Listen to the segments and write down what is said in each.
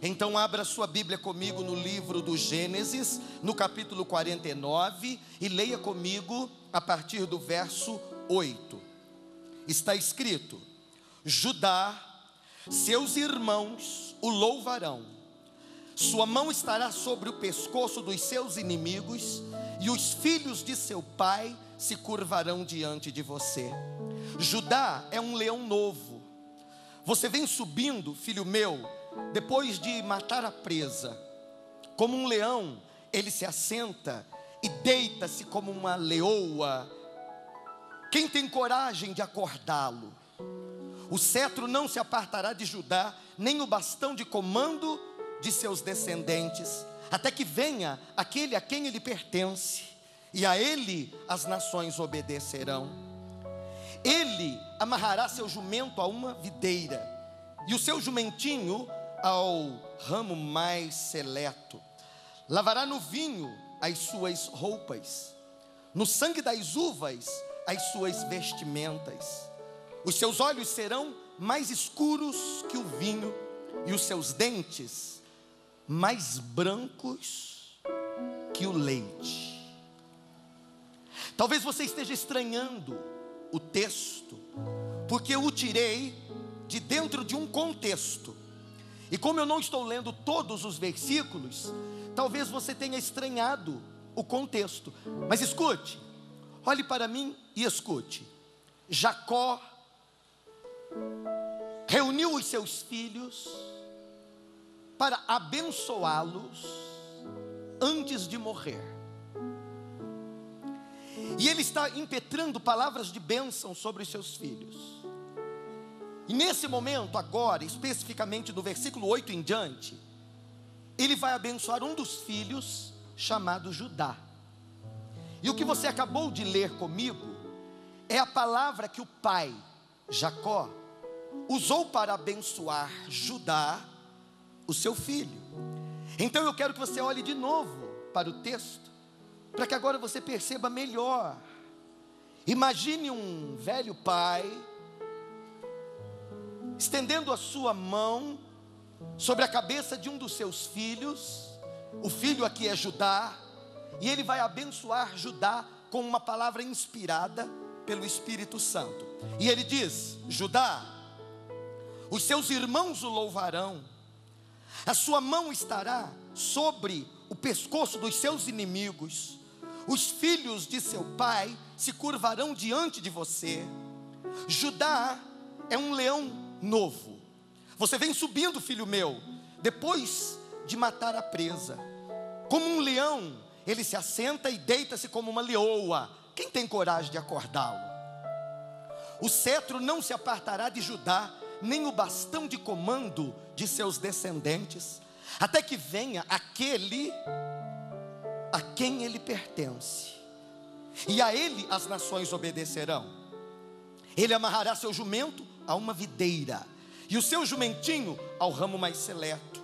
Então abra sua Bíblia comigo no livro do Gênesis, no capítulo 49, e leia comigo a partir do verso 8. Está escrito: Judá, seus irmãos o louvarão, sua mão estará sobre o pescoço dos seus inimigos, e os filhos de seu pai se curvarão diante de você. Judá é um leão novo. Você vem subindo, filho meu, depois de matar a presa. Como um leão, ele se assenta e deita-se como uma leoa. Quem tem coragem de acordá-lo? O cetro não se apartará de Judá, nem o bastão de comando de seus descendentes, até que venha aquele a quem ele pertence, e a ele as nações obedecerão. Ele amarrará seu jumento a uma videira, e o seu jumentinho ao ramo mais seleto. Lavará no vinho as suas roupas, no sangue das uvas as suas vestimentas. Os seus olhos serão mais escuros que o vinho, e os seus dentes mais brancos que o leite. Talvez você esteja estranhando o texto, porque eu o tirei de dentro de um contexto. E como eu não estou lendo todos os versículos, talvez você tenha estranhado o contexto. Mas escute, olhe para mim e escute. Jacó reuniu os seus filhos para abençoá-los antes de morrer. E ele está impetrando palavras de bênção sobre os seus filhos. E nesse momento agora, especificamente do versículo 8 em diante, ele vai abençoar um dos filhos chamado Judá. E o que você acabou de ler comigo é a palavra que o pai, Jacó, usou para abençoar Judá, o seu filho. Então eu quero que você olhe de novo para o texto, para que agora você perceba melhor. Imagine um velho pai estendendo a sua mão sobre a cabeça de um dos seus filhos. O filho aqui é Judá, e ele vai abençoar Judá com uma palavra inspirada pelo Espírito Santo. E ele diz: Judá, os seus irmãos o louvarão, a sua mão estará sobre o pescoço dos seus inimigos, os filhos de seu pai se curvarão diante de você. Judá é um leão novo. Você vem subindo, filho meu, depois de matar a presa. Como um leão, ele se assenta e deita-se como uma leoa. Quem tem coragem de acordá-lo? O cetro não se apartará de Judá, nem o bastão de comando de seus descendentes, até que venha aquele a quem ele pertence, e a ele as nações obedecerão. Ele amarrará seu jumento a uma videira, e o seu jumentinho ao ramo mais seleto.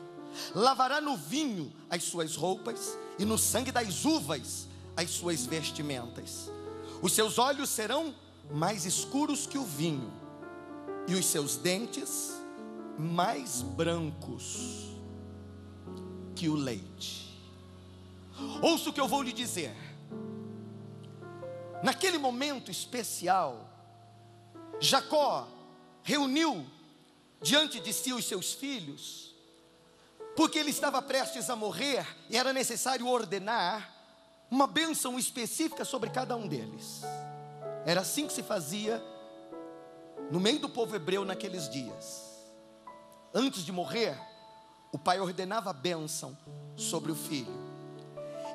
Lavará no vinho as suas roupas, e no sangue das uvas as suas vestimentas. Os seus olhos serão mais escuros que o vinho, e os seus dentes mais brancos que o leite. Ouça o que eu vou lhe dizer. Naquele momento especial, Jacó reuniu diante de si os seus filhos, porque ele estava prestes a morrer e era necessário ordenar uma bênção específica sobre cada um deles. Era assim que se fazia no meio do povo hebreu naqueles dias. Antes de morrer, o pai ordenava a bênção sobre o filho.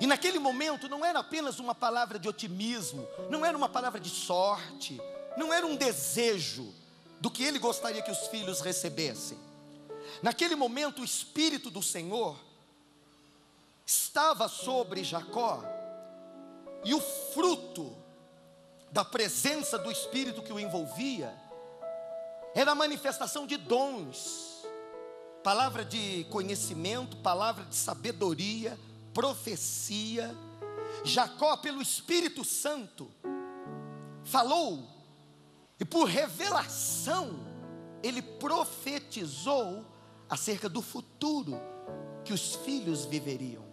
E naquele momento não era apenas uma palavra de otimismo, não era uma palavra de sorte, não era um desejo do que ele gostaria que os filhos recebessem. Naquele momento o Espírito do Senhor estava sobre Jacó, e o fruto da presença do Espírito que o envolvia era a manifestação de dons, palavra de conhecimento, palavra de sabedoria, profecia. Jacó, pelo Espírito Santo, falou, e por revelação ele profetizou acerca do futuro que os filhos viveriam.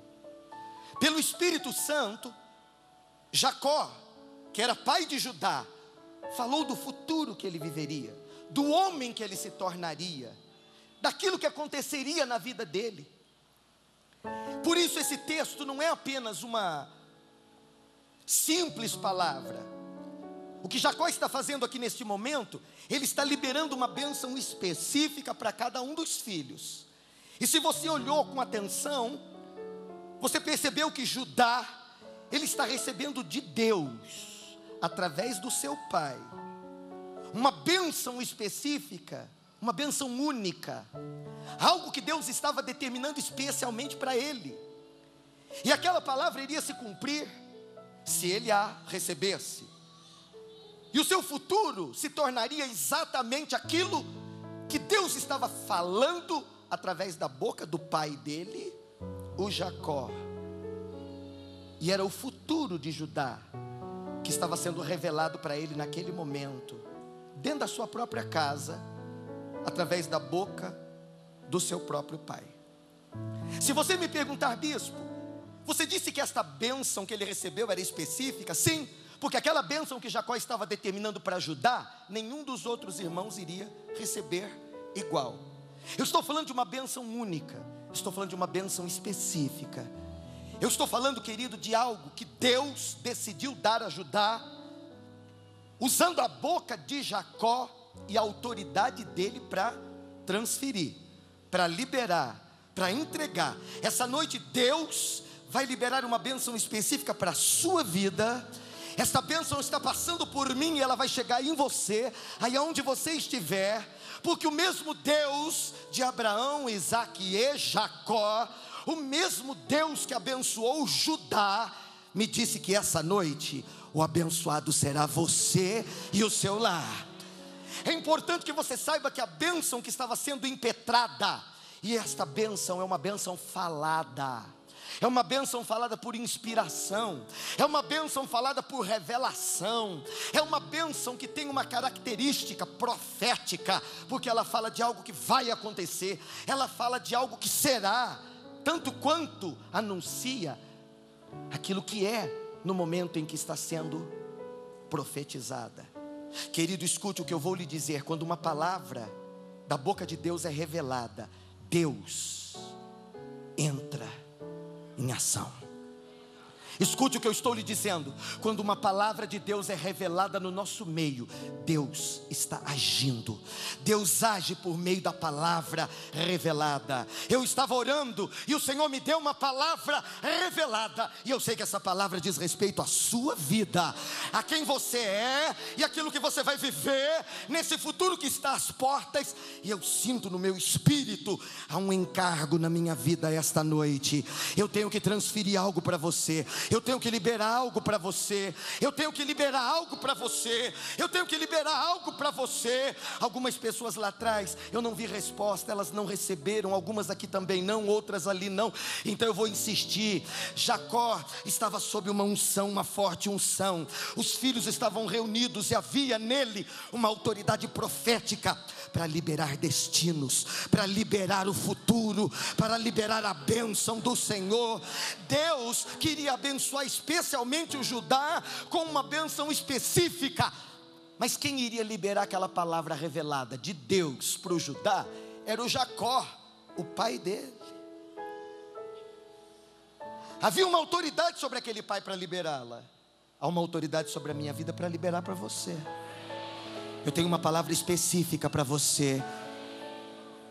Pelo Espírito Santo, Jacó, que era pai de Judá, falou do futuro que ele viveria, do homem que ele se tornaria, daquilo que aconteceria na vida dele. Por isso esse texto não é apenas uma simples palavra. O que Jacó está fazendo aqui neste momento, ele está liberando uma bênção específica para cada um dos filhos. E se você olhou com atenção, você percebeu que Judá, ele está recebendo de Deus, através do seu pai, uma bênção específica, uma bênção única, algo que Deus estava determinando especialmente para ele. E aquela palavra iria se cumprir se ele a recebesse. E o seu futuro se tornaria exatamente aquilo que Deus estava falando através da boca do pai dele, o Jacó. E era o futuro de Judá que estava sendo revelado para ele naquele momento, dentro da sua própria casa, através da boca do seu próprio pai. Se você me perguntar, bispo, você disse que esta bênção que ele recebeu era específica? Sim, porque aquela bênção que Jacó estava determinando para Judá, nenhum dos outros irmãos iria receber igual. Eu estou falando de uma bênção única, estou falando de uma bênção específica. Eu estou falando, querido, de algo que Deus decidiu dar a Judá, usando a boca de Jacó e a autoridade dele para transferir, para liberar, para entregar. Essa noite Deus vai liberar uma bênção específica para a sua vida. Esta bênção está passando por mim e ela vai chegar em você, aí onde você estiver, porque o mesmo Deus de Abraão, Isaque e Jacó, o mesmo Deus que abençoou Judá, me disse que essa noite o abençoado será você e o seu lar. É importante que você saiba que a bênção que estava sendo impetrada, e esta bênção é uma bênção falada, é uma bênção falada por inspiração, é uma bênção falada por revelação, é uma bênção que tem uma característica profética, porque ela fala de algo que vai acontecer, ela fala de algo que será, tanto quanto anuncia aquilo que é no momento em que está sendo profetizada. Querido, escute o que eu vou lhe dizer. Quando uma palavra da boca de Deus é revelada, Deus entra em ação. Escute o que eu estou lhe dizendo. Quando uma palavra de Deus é revelada no nosso meio, Deus está agindo. Deus age por meio da palavra revelada. Eu estava orando e o Senhor me deu uma palavra revelada, e eu sei que essa palavra diz respeito à sua vida, a quem você é e aquilo que você vai viver nesse futuro que está às portas. E eu sinto no meu espírito, há um encargo na minha vida esta noite. Eu tenho que transferir algo para você. Eu tenho que liberar algo para você. Eu tenho que liberar algo para você. Eu tenho que liberar algo para você. Algumas pessoas lá atrás, eu não vi resposta, elas não receberam. Algumas aqui também não, outras ali não. Então eu vou insistir. Jacó estava sob uma unção, uma forte unção. Os filhos estavam reunidos e havia nele uma autoridade profética para liberar destinos, para liberar o futuro, para liberar a bênção do Senhor. Deus queria abençoar especialmente o Judá com uma bênção específica, mas quem iria liberar aquela palavra revelada de Deus para o Judá era o Jacó, o pai dele. Havia uma autoridade sobre aquele pai para liberá-la. Há uma autoridade sobre a minha vida para liberar para você. Eu tenho uma palavra específica para você,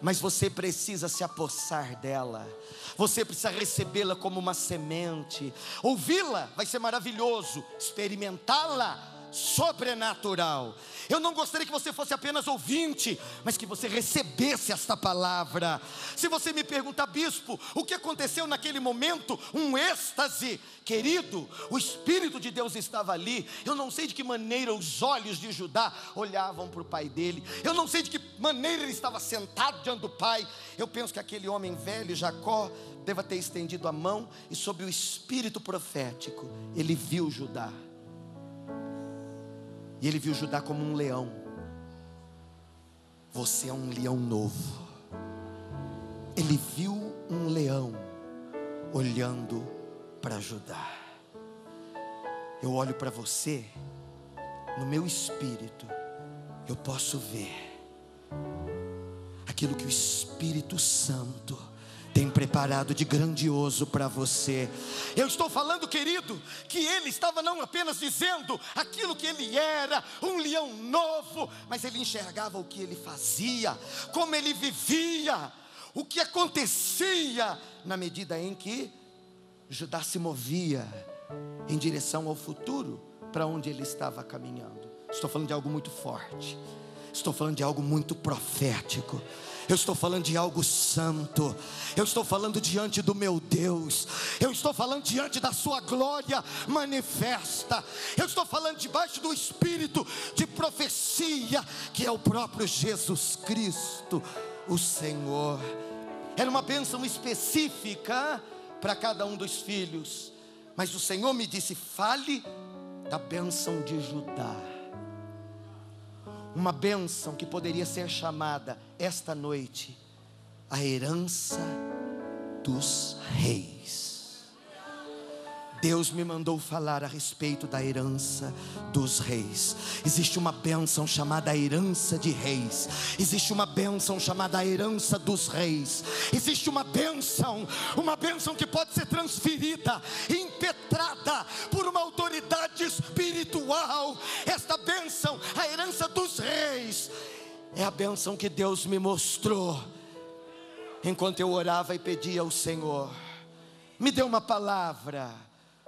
mas você precisa se apossar dela. Você precisa recebê-la como uma semente. Ouvi-la vai ser maravilhoso, experimentá-la sobrenatural. Eu não gostaria que você fosse apenas ouvinte, mas que você recebesse esta palavra. Se você me perguntar, bispo, o que aconteceu naquele momento? Um êxtase. Querido, o Espírito de Deus estava ali. Eu não sei de que maneira os olhos de Judá olhavam para o pai dele. Eu não sei de que maneira ele estava sentado diante do pai. Eu penso que aquele homem velho, Jacó, deva ter estendido a mão, e sob o espírito profético, ele viu Judá. E ele viu Judá como um leão. Você é um leão novo. ele viu um leão olhando para Judá. Eu olho para você, no meu espírito, eu posso ver aquilo que o Espírito Santo tem preparado de grandioso para você. Eu estou falando, querido, que ele estava não apenas dizendo aquilo que ele era, um leão novo, mas ele enxergava o que ele fazia, como ele vivia, o que acontecia, na medida em que Judá se movia em direção ao futuro, para onde ele estava caminhando. Estou falando de algo muito forte, estou falando de algo muito profético, eu estou falando de algo santo, eu estou falando diante do meu Deus, eu estou falando diante da sua glória manifesta, eu estou falando debaixo do espírito de profecia, que é o próprio Jesus Cristo, o Senhor. Era uma bênção específica para cada um dos filhos, mas o Senhor me disse: fale da bênção de Judá. Uma bênção que poderia ser chamada esta noite a herança dos reis. Deus me mandou falar a respeito da herança dos reis. Existe uma bênção chamada a herança de reis. Existe uma bênção chamada a herança dos reis. Existe uma bênção que pode ser transferida, impetrada por uma autoridade espiritual. Esta bênção, a herança dos reis, é a bênção que Deus me mostrou enquanto eu orava e pedia ao Senhor: me dê uma palavra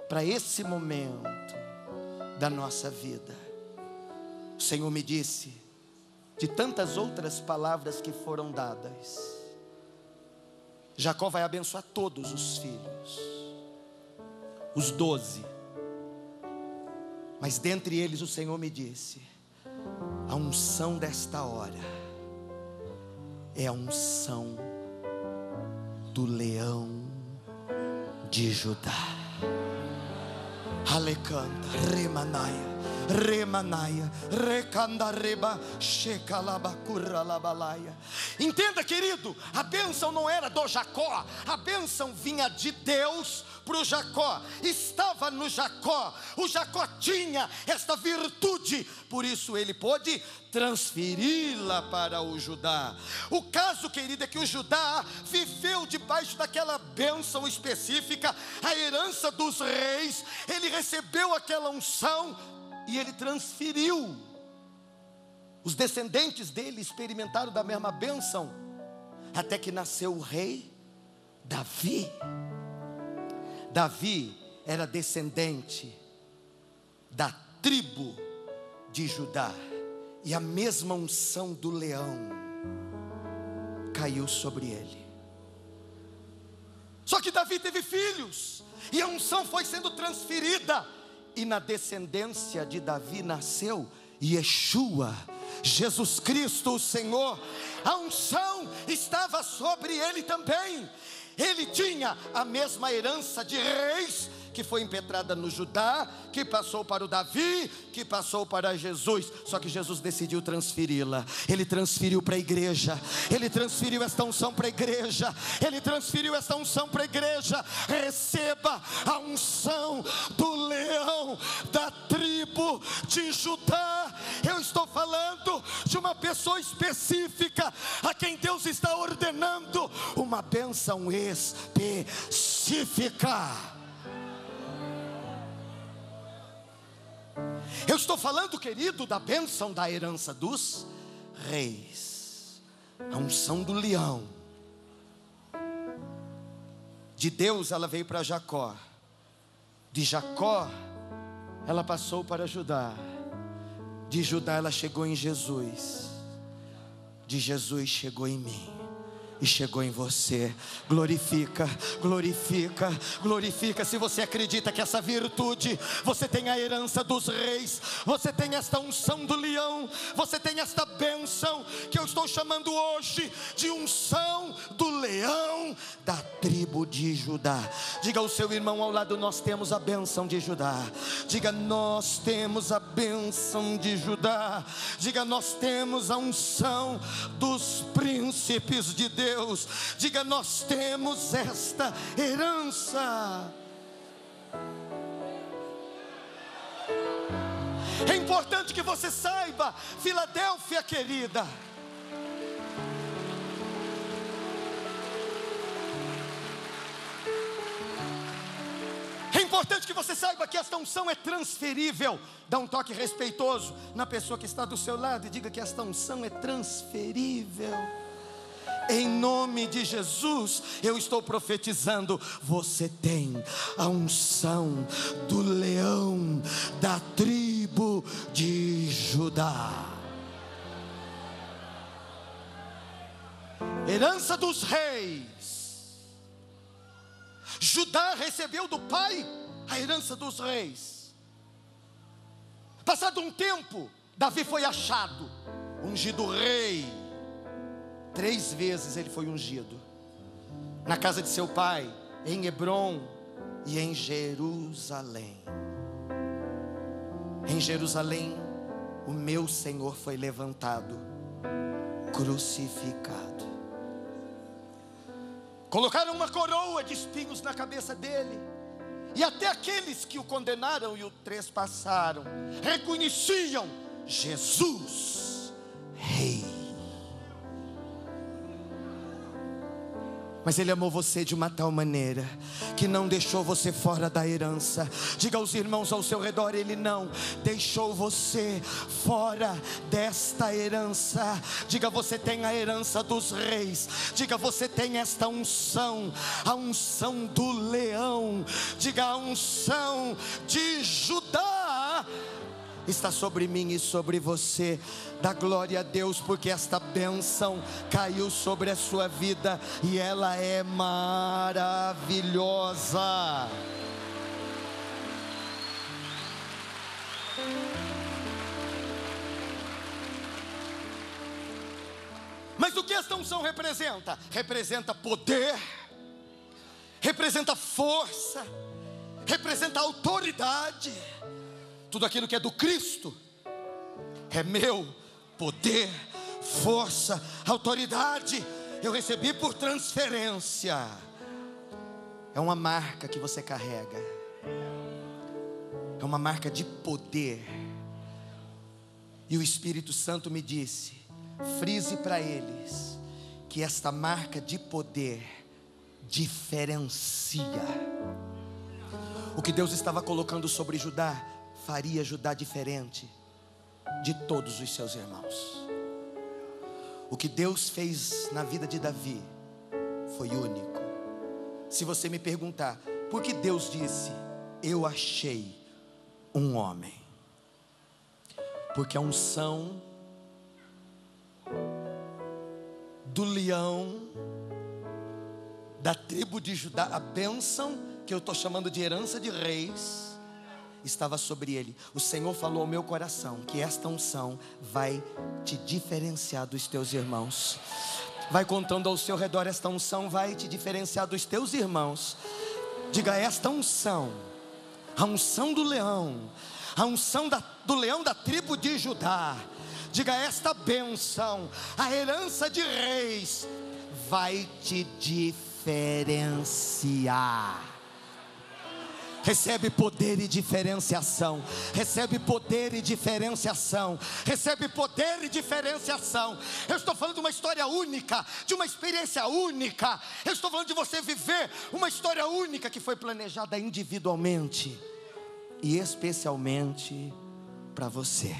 para esse momento da nossa vida. O Senhor me disse, de tantas outras palavras que foram dadas, Jacó vai abençoar todos os filhos, os 12, mas dentre eles o Senhor me disse: a unção desta hora é a unção do leão de Judá. Alecanta, remanaia, recandareba, shecalabacuralabalaia. Entenda, querido, a bênção não era do Jacó, a bênção vinha de Deus para o Jacó, estava no Jacó. O Jacó tinha esta virtude, por isso ele pôde transferi-la para o Judá. O caso, querido, é que o Judá viveu debaixo daquela bênção específica, a herança dos reis. Ele recebeu aquela unção e ele transferiu. Os descendentes dele experimentaram da mesma bênção, até que nasceu o rei Davi. Davi era descendente da tribo de Judá, e a mesma unção do leão caiu sobre ele. Só que Davi teve filhos, e a unção foi sendo transferida, e na descendência de Davi nasceu Yeshua, Jesus Cristo o Senhor. A unção estava sobre ele também. Ele tinha a mesma herança de reis, que foi impetrada no Judá, que passou para o Davi, que passou para Jesus. Só que Jesus decidiu transferi-la. Ele transferiu para a igreja. Ele transferiu esta unção para a igreja. Ele transferiu esta unção para a igreja. Receba a unção do leão da tribo de Judá. Eu estou falando de uma pessoa específica, a quem Deus está ordenando uma bênção específica. Eu estou falando, querido, da bênção da herança dos reis, a unção do leão. De Deus ela veio para Jacó, de Jacó ela passou para Judá, de Judá ela chegou em Jesus, de Jesus chegou em mim e chegou em você. Glorifica, glorifica, glorifica. Se você acredita que essa virtude, você tem a herança dos reis, você tem esta unção do leão, você tem esta bênção que eu estou chamando hoje de unção do leão da tribo de Judá. Diga ao seu irmão ao lado: nós temos a bênção de Judá. Diga: nós temos a bênção de Judá. Diga: nós temos a unção dos príncipes de Deus. Deus. Diga: nós temos esta herança. É importante que você saiba, Filadélfia querida, é importante que você saiba que esta unção é transferível. Dá um toque respeitoso na pessoa que está do seu lado e diga que esta unção é transferível. Em nome de Jesus, eu estou profetizando: você tem a unção do leão da tribo de Judá. Herança dos reis. Judá recebeu do pai a herança dos reis. Passado um tempo, Davi foi achado, ungido rei. 3 vezes ele foi ungido, na casa de seu pai, em Hebrom e em Jerusalém. Em Jerusalém, o meu Senhor foi levantado, crucificado. Colocaram uma coroa de espinhos na cabeça dele, e até aqueles que o condenaram e o trespassaram reconheciam Jesus, Rei. Mas Ele amou você de uma tal maneira que não deixou você fora da herança. Diga aos irmãos ao seu redor: Ele não deixou você fora desta herança. Diga: você tem a herança dos reis. Diga: você tem esta unção, a unção do leão. Diga: a unção de Judá está sobre mim e sobre você. Dá glória a Deus, porque esta bênção caiu sobre a sua vida e ela é maravilhosa. Mas o que esta unção representa? Representa poder, representa força, representa autoridade. Tudo aquilo que é do Cristo é meu. Poder, força, autoridade, eu recebi por transferência. É uma marca que você carrega, é uma marca de poder. E o Espírito Santo me disse: frise para eles que esta marca de poder diferencia. O que Deus estava colocando sobre Judá faria Judá diferente de todos os seus irmãos. O que Deus fez na vida de Davi foi único. Se você me perguntar por que Deus disse: eu achei um homem, porque a unção do leão da tribo de Judá, a bênção que eu estou chamando de herança de reis, estava sobre ele. O Senhor falou ao meu coração que esta unção vai te diferenciar dos teus irmãos. Vai contando ao seu redor: esta unção vai te diferenciar dos teus irmãos. Diga: esta unção, a unção do leão, a unção do leão da tribo de Judá. Diga: esta bênção, a herança de reis, vai te diferenciar. Recebe poder e diferenciação. Recebe poder e diferenciação. Recebe poder e diferenciação. Eu estou falando de uma história única, de uma experiência única. Eu estou falando de você viver uma história única que foi planejada individualmente e especialmente para você.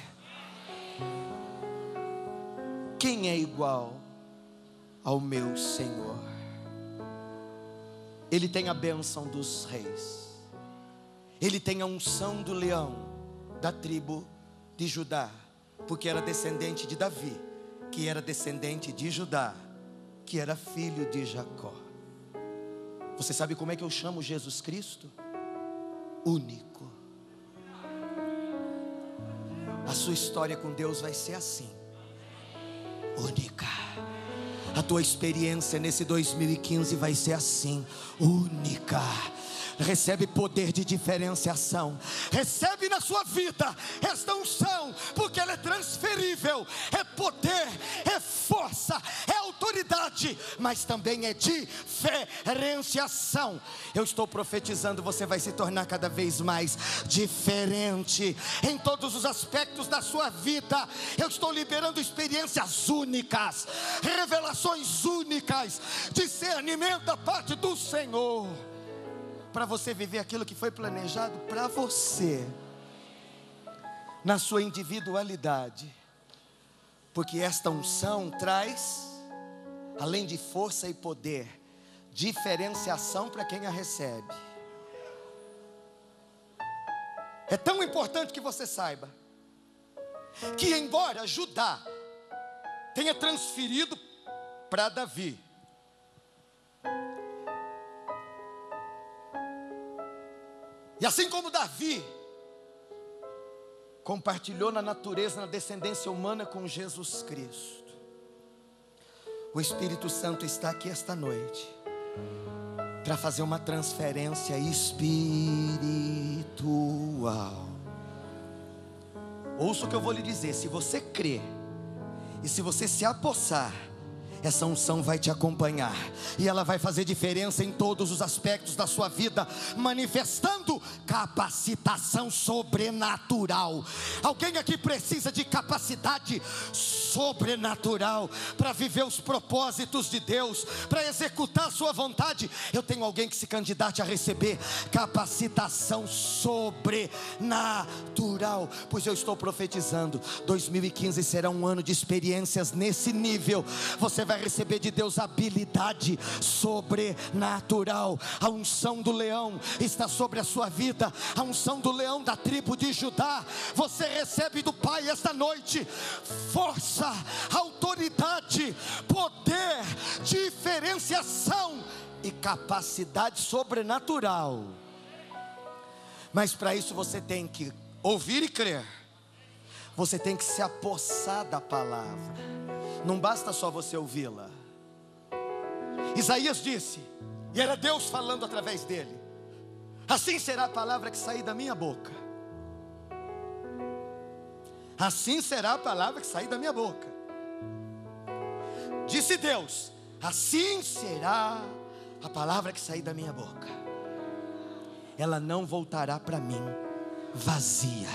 Quem é igual ao meu Senhor? Ele tem a bênção dos reis. Ele tem a unção do leão da tribo de Judá, porque era descendente de Davi, que era descendente de Judá, que era filho de Jacó. Você sabe como é que eu chamo Jesus Cristo? Único. A sua história com Deus vai ser assim, única. A tua experiência nesse 2015 vai ser assim, única. Recebe poder de diferenciação. Recebe na sua vida esta unção, porque ela é transferível. É poder, é força, é autoridade, mas também é diferenciação. Eu estou profetizando, você vai se tornar cada vez mais diferente em todos os aspectos da sua vida. Eu estou liberando experiências únicas, revelações únicas, discernimento da parte do Senhor, para você viver aquilo que foi planejado para você, na sua individualidade. Porque esta unção traz, além de força e poder, diferenciação para quem a recebe. É tão importante que você saiba que, embora Judá tenha transferido para Davi, e assim como Davi compartilhou na natureza, na descendência humana com Jesus Cristo, o Espírito Santo está aqui esta noite para fazer uma transferência espiritual. Ouça o que eu vou lhe dizer: se você crer e se você se apossar, essa unção vai te acompanhar, e ela vai fazer diferença em todos os aspectos da sua vida, manifestando capacitação sobrenatural. Alguém aqui precisa de capacidade sobrenatural para viver os propósitos de Deus, para executar a sua vontade. Eu tenho alguém que se candidate a receber capacitação sobrenatural, pois eu estou profetizando, 2015 será um ano de experiências nesse nível. Você vai receber de Deus habilidade sobrenatural. A unção do leão está sobre a sua vida, a unção do leão da tribo de Judá. Você recebe do Pai esta noite força, autoridade, poder, diferenciação e capacidade sobrenatural. Mas para isso você tem que ouvir e crer. Você tem que se apossar da palavra. Não basta só você ouvi-la. Isaías disse, e era Deus falando através dele: assim será a palavra que sair da minha boca. Assim será a palavra que sair da minha boca. Disse Deus: assim será a palavra que sair da minha boca. Ela não voltará para mim vazia,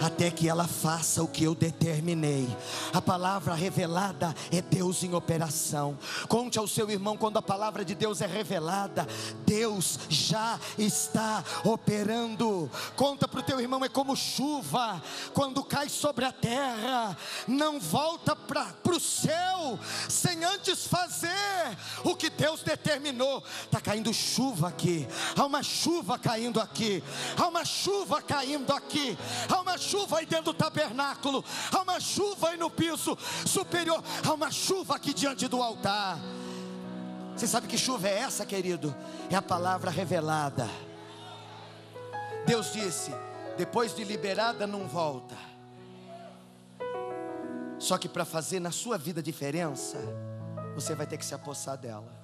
até que ela faça o que eu determinei. A palavra revelada é Deus em operação. Conte ao seu irmão, quando a palavra de Deus é revelada, Deus já está operando. Conta para o teu irmão, é como chuva, quando cai sobre a terra, não volta para o céu, sem antes fazer o que Deus determinou. Está caindo chuva aqui, há uma chuva caindo aqui, há uma chuva caindo aqui, há uma chuva aí dentro do tabernáculo, há uma chuva aí no piso superior, há uma chuva aqui diante do altar. Você sabe que chuva é essa, querido? É a palavra revelada. Deus disse, depois de liberada não volta. Só que para fazer na sua vida diferença, você vai ter que se apossar dela.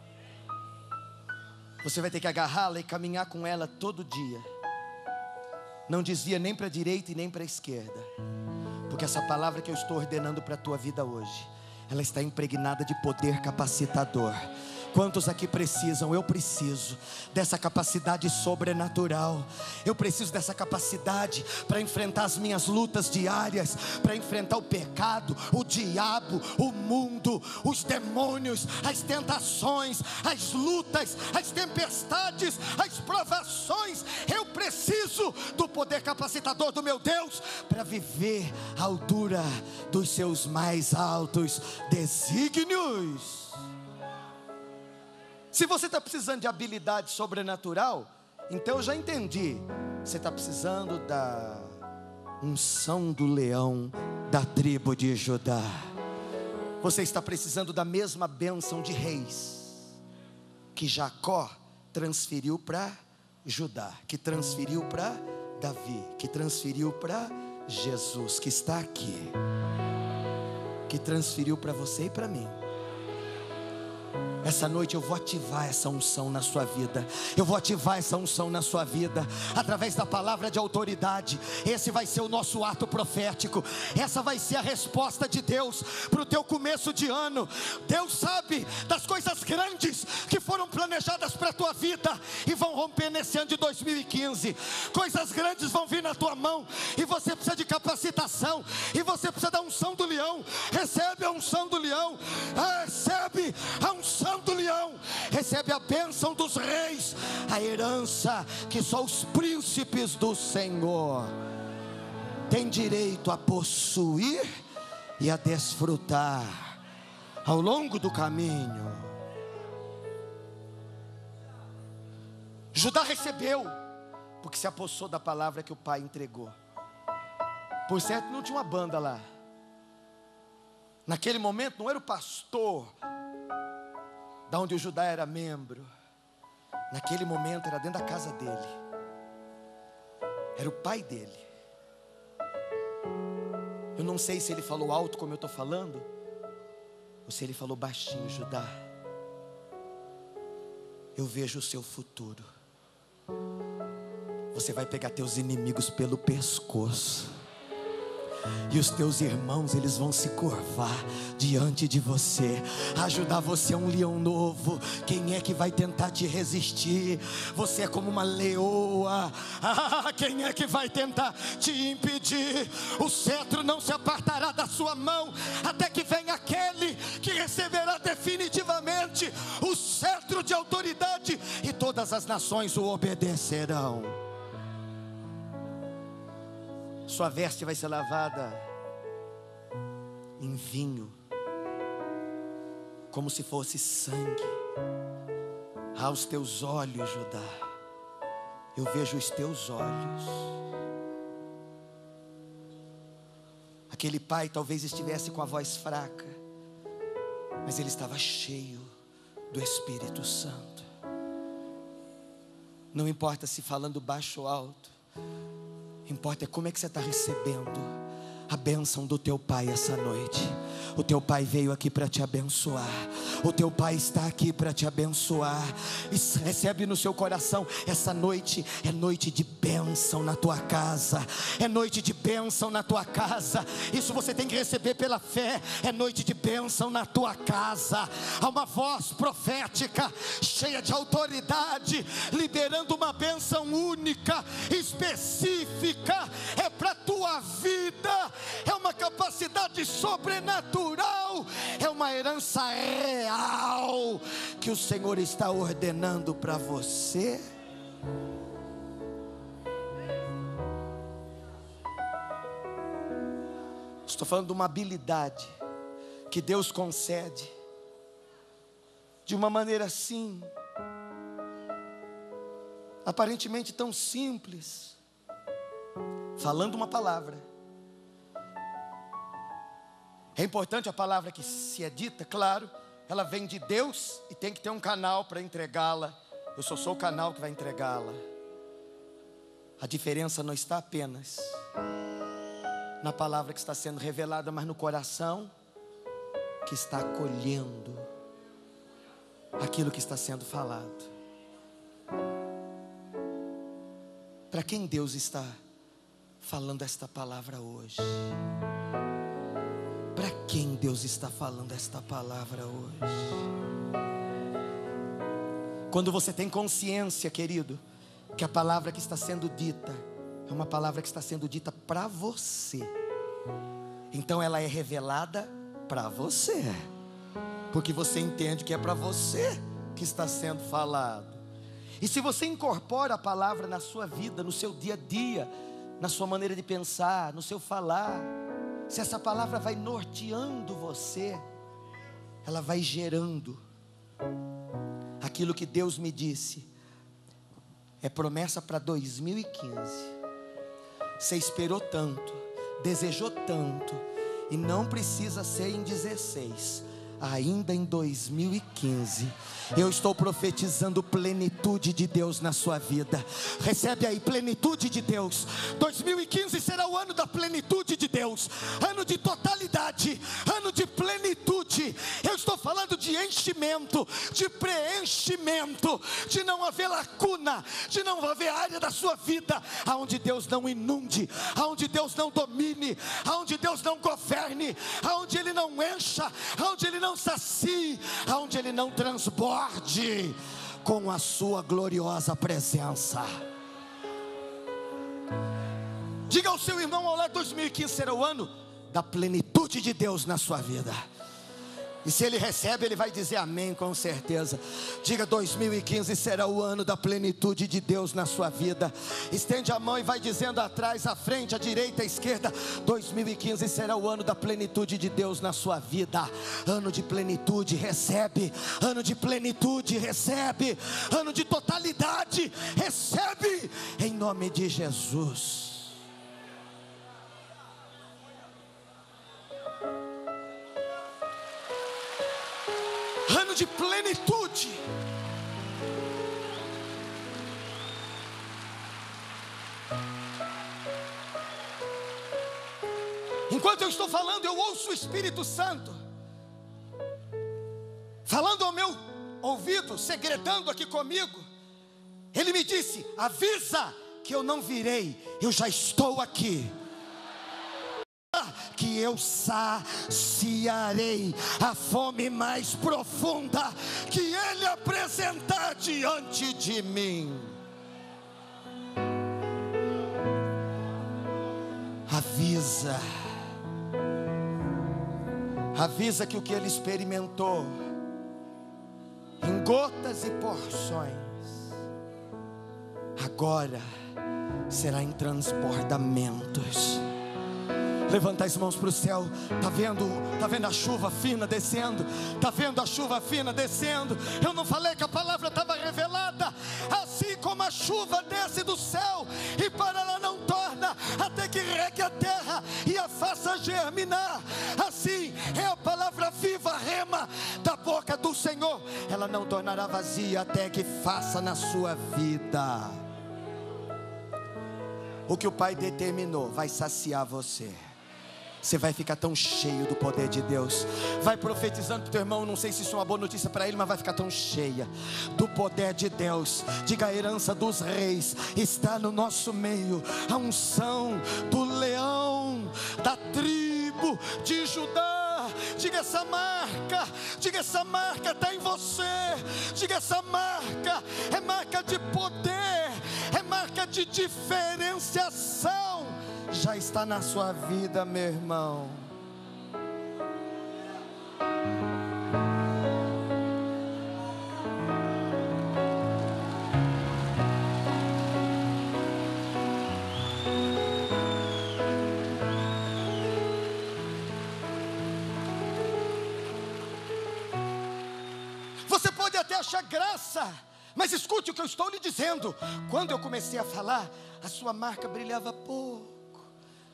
Você vai ter que agarrá-la e caminhar com ela todo dia. Não desvia nem para a direita e nem para a esquerda, porque essa palavra que eu estou ordenando para a tua vida hoje, ela está impregnada de poder capacitador. Quantos aqui precisam? Eu preciso dessa capacidade sobrenatural. Eu preciso dessa capacidade para enfrentar as minhas lutas diárias, para enfrentar o pecado, o diabo, o mundo, os demônios, as tentações, as lutas, as tempestades, as provações. Eu preciso do poder capacitador do meu Deus para viver à altura dos seus mais altos desígnios. Se você está precisando de habilidade sobrenatural, então eu já entendi. Você está precisando da unção do leão da tribo de Judá. Você está precisando da mesma bênção de reis que Jacó transferiu para Judá, que transferiu para Davi, que transferiu para Jesus, que está aqui, que transferiu para você e para mim. Essa noite eu vou ativar essa unção na sua vida. Eu vou ativar essa unção na sua vida através da palavra de autoridade. Esse vai ser o nosso ato profético. Essa vai ser a resposta de Deus para o teu começo de ano. Deus sabe das coisas grandes que foram planejadas para a tua vida e vão romper nesse ano de 2015. Coisas grandes vão vir na tua mão e você precisa de capacitação, e você precisa da unção do leão. Recebe a unção do leão. Recebe a unção do leão, recebe a bênção dos reis, a herança que só os príncipes do Senhor têm direito a possuir e a desfrutar ao longo do caminho. Judá recebeu, porque se apossou da palavra que o pai entregou. Por certo, não tinha uma banda lá. Naquele momento não era o pastor da onde o Judá era membro. Naquele momento era dentro da casa dele. Era o pai dele. Eu não sei se ele falou alto como eu estou falando, ou se ele falou baixinho. Judá, eu vejo o seu futuro. Você vai pegar teus inimigos pelo pescoço, e os teus irmãos, eles vão se curvar diante de você. Ajudar você é um leão novo. Quem é que vai tentar te resistir? Você é como uma leoa. Quem é que vai tentar te impedir? O cetro não se apartará da sua mão, até que venha aquele que receberá definitivamente o cetro de autoridade, e todas as nações o obedecerão. Sua veste vai ser lavada em vinho, como se fosse sangue. Aos teus olhos, Judá, eu vejo os teus olhos. Aquele pai talvez estivesse com a voz fraca, mas ele estava cheio do Espírito Santo. Não importa se falando baixo ou alto, importa é como é que você está recebendo a bênção do teu pai essa noite. O teu pai veio aqui para te abençoar. O teu pai está aqui para te abençoar. E recebe no seu coração, essa noite é noite de bênção na tua casa. É noite de bênção na tua casa. Isso você tem que receber pela fé. É noite de bênção na tua casa. Há uma voz profética, cheia de autoridade, liberando uma bênção única, específica. É para a tua vida. É uma capacidade sobrenatural. É uma herança real que o Senhor está ordenando para você. Estou falando de uma habilidade que Deus concede de uma maneira assim, aparentemente tão simples, falando uma palavra. É importante a palavra que se é dita, claro, ela vem de Deus e tem que ter um canal para entregá-la. Eu só sou o canal que vai entregá-la. A diferença não está apenas na palavra que está sendo revelada, mas no coração que está acolhendo aquilo que está sendo falado. Para quem Deus está falando esta palavra hoje? Para quem Deus está falando esta palavra hoje? Quando você tem consciência, querido, que a palavra que está sendo dita é uma palavra que está sendo dita para você, então ela é revelada para você, porque você entende que é para você que está sendo falado. E se você incorpora a palavra na sua vida, no seu dia a dia, na sua maneira de pensar, no seu falar, se essa palavra vai norteando você, ela vai gerando aquilo que Deus me disse. É promessa para 2015. Você esperou tanto, desejou tanto, e não precisa ser em 16. Ainda em 2015, eu estou profetizando plenitude de Deus na sua vida. Recebe aí, plenitude de Deus. 2015 será o ano da plenitude de Deus, ano de totalidade, ano de plenitude. plenitude. Eu estou falando de enchimento, de preenchimento, de não haver lacuna, de não haver área da sua vida aonde Deus não inunde, aonde Deus não domine, aonde Deus não governe, aonde Ele não encha, aonde Ele não sacie, aonde Ele não transborde com a sua gloriosa presença. Diga ao seu irmão ao lado: 2015 será o ano da plenitude de Deus na sua vida. E se ele recebe, ele vai dizer amém com certeza. Diga: 2015 será o ano da plenitude de Deus na sua vida. Estende a mão e vai dizendo atrás, à frente, à direita, à esquerda: 2015 será o ano da plenitude de Deus na sua vida. Ano de plenitude, recebe. Ano de plenitude, recebe. Ano de totalidade, recebe. Em nome de Jesus. Ano de plenitude. Enquanto eu estou falando, eu ouço o Espírito Santo falando ao meu ouvido, segredando aqui comigo. Ele me disse: avisa que eu não virei, eu já estou aqui. Que eu saciarei a fome mais profunda que Ele apresentar diante de mim. Avisa que o que Ele experimentou em gotas e porções agora será em transbordamentos. Levanta as mãos para o céu. Está vendo a chuva fina descendo? Está vendo a chuva fina descendo? Eu não falei que a palavra estava revelada? Assim como a chuva desce do céu e para ela não torna, até que regue a terra e a faça germinar, assim é a palavra viva, rema da boca do Senhor. Ela não tornará vazia até que faça na sua vida o que o Pai determinou. Vai saciar você. Você vai ficar tão cheio do poder de Deus. Vai profetizando para o teu irmão. Não sei se isso é uma boa notícia para ele, mas vai ficar tão cheia do poder de Deus. Diga: a herança dos reis está no nosso meio. A unção do leão da tribo de Judá. Diga: essa marca está em você. Diga: essa marca é marca de poder, é marca de diferenciação. Já está na sua vida, meu irmão. Você pode até achar graça, mas escute o que eu estou lhe dizendo. Quando eu comecei a falar, a sua marca brilhava pouco.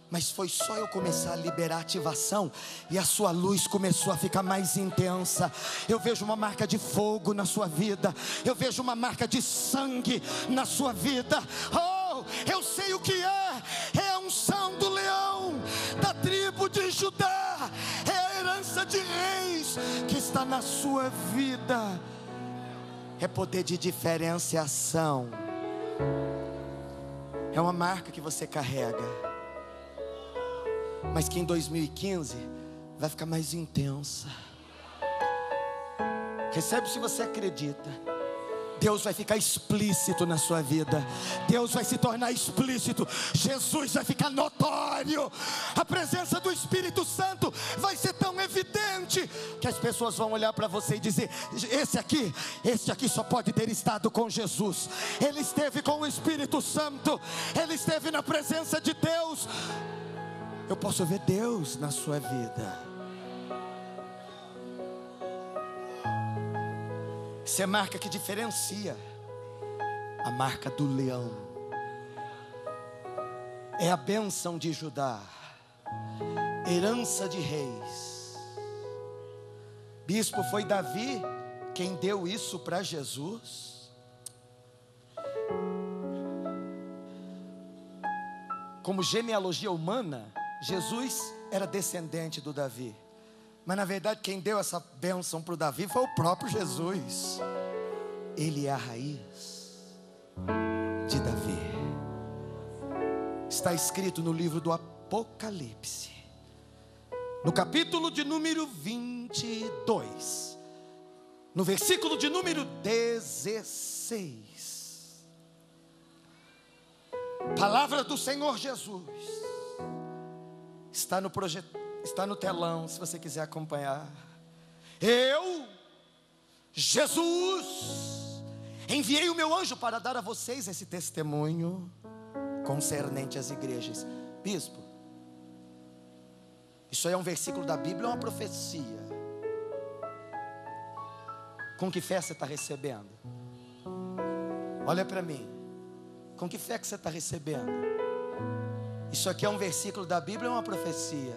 Mas foi só eu começar a liberar ativação e a sua luz começou a ficar mais intensa. Eu vejo uma marca de fogo na sua vida. Eu vejo uma marca de sangue na sua vida. Oh, eu sei o que é. É a unção do leão da tribo de Judá. É a herança de reis que está na sua vida. É poder de diferenciação. É uma marca que você carrega, mas que em 2015 vai ficar mais intensa. Recebe se você acredita. Deus vai ficar explícito na sua vida. Deus vai se tornar explícito. Jesus vai ficar notório. A presença do Espírito Santo vai ser tão evidente que as pessoas vão olhar para você e dizer: este aqui só pode ter estado com Jesus. Ele esteve com o Espírito Santo. Ele esteve na presença de Deus. Eu posso ver Deus na sua vida. Isso é marca que diferencia. A marca do leão é a bênção de Judá, herança de reis. Bispo, foi Davi quem deu isso para Jesus? Como genealogia humana, Jesus era descendente do Davi, Mas na verdade quem deu essa bênção para o Davi foi o próprio Jesus. Ele é a raiz de Davi. Está escrito no livro do Apocalipse, no capítulo de número 22, no versículo de número 16. Palavra do Senhor Jesus. Está no telão, se você quiser acompanhar. Eu, Jesus, enviei o meu anjo para dar a vocês esse testemunho concernente às igrejas. Bispo, isso aí é um versículo da Bíblia ou uma profecia? Com que fé você está recebendo? Olha para mim. Com que fé que você está recebendo? Isso aqui é um versículo da Bíblia ou uma profecia?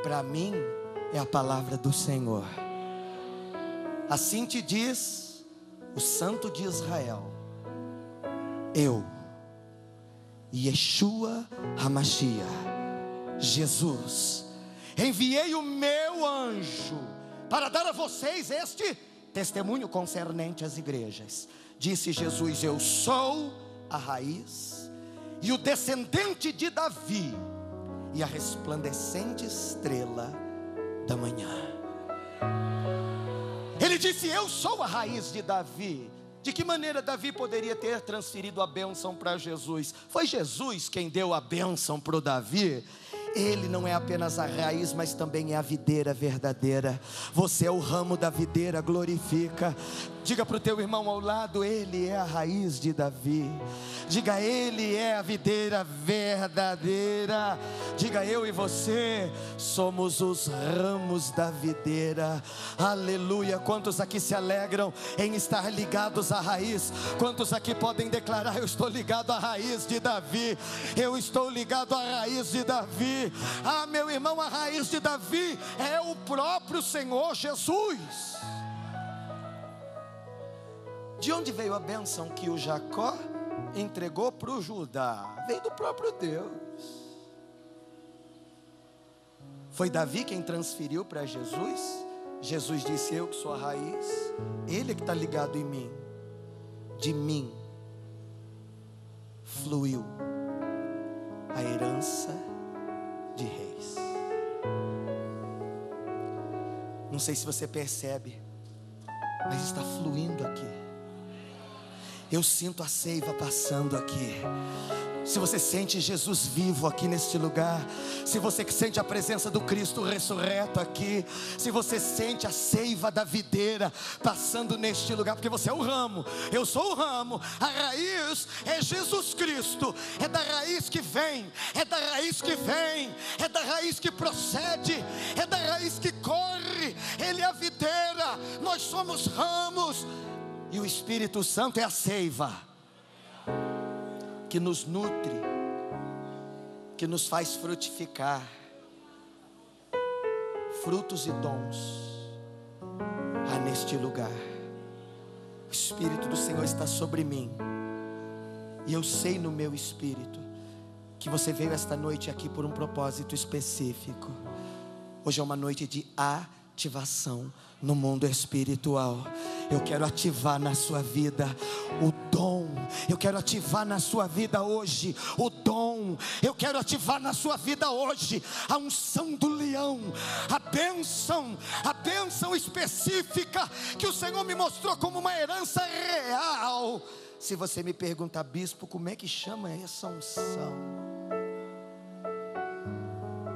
Para mim é a palavra do Senhor. Assim te diz o Santo de Israel: eu, Yeshua HaMashiach, Jesus, enviei o meu anjo para dar a vocês este testemunho concernente às igrejas. Disse Jesus: eu sou a raiz e o descendente de Davi e a resplandecente estrela da manhã. Ele disse: eu sou a raiz de Davi. De que maneira Davi poderia ter transferido a bênção para Jesus? Foi Jesus quem deu a bênção para o Davi. Ele não é apenas a raiz, mas também é a videira verdadeira. Você é o ramo da videira, glorifica. Diga para o teu irmão ao lado: ele é a raiz de Davi. Diga: ele é a videira verdadeira. Diga: eu e você somos os ramos da videira. Aleluia. Quantos aqui se alegram em estar ligados à raiz? Quantos aqui podem declarar: eu estou ligado à raiz de Davi? Eu estou ligado à raiz de Davi. Ah, meu irmão, a raiz de Davi é o próprio Senhor Jesus. De onde veio a bênção que o Jacó entregou para o Judá? Veio do próprio Deus. Foi Davi quem transferiu para Jesus. Jesus disse: eu que sou a raiz, ele é que está ligado em mim. De mim fluiu a herança de reis. Não sei se você percebe, mas está fluindo aqui. Eu sinto a seiva passando aqui. Se você sente Jesus vivo aqui neste lugar, se você sente a presença do Cristo ressurreto aqui, se você sente a seiva da videira passando neste lugar, porque você é o ramo, eu sou o ramo, a raiz é Jesus Cristo, é da raiz que vem, é da raiz que vem, é da raiz que procede, é da raiz que corre. Ele é a videira, nós somos ramos, e o Espírito Santo é a seiva que nos nutre, que nos faz frutificar frutos e dons. Há neste lugar, o Espírito do Senhor está sobre mim, e eu sei no meu espírito que você veio esta noite aqui por um propósito específico. Hoje é uma noite de ativação no mundo espiritual. Eu quero ativar na sua vida o dom. Eu quero ativar na sua vida hoje o dom. Eu quero ativar na sua vida hoje a unção do leão, a bênção específica que o Senhor me mostrou como uma herança real. Se você me perguntar: bispo, como é que chama essa unção?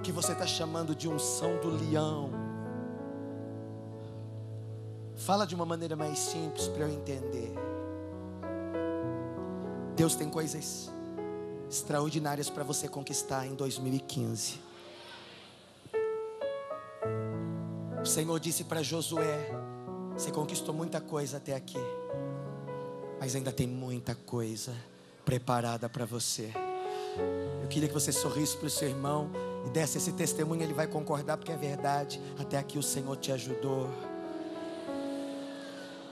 Que você está chamando de unção do leão? Fala de uma maneira mais simples para eu entender. Deus tem coisas extraordinárias para você conquistar em 2015. O Senhor disse para Josué: você conquistou muita coisa até aqui, mas ainda tem muita coisa preparada para você. Eu queria que você sorrisse para o seu irmão e desse esse testemunho. Ele vai concordar, porque é verdade. Até aqui o Senhor te ajudou,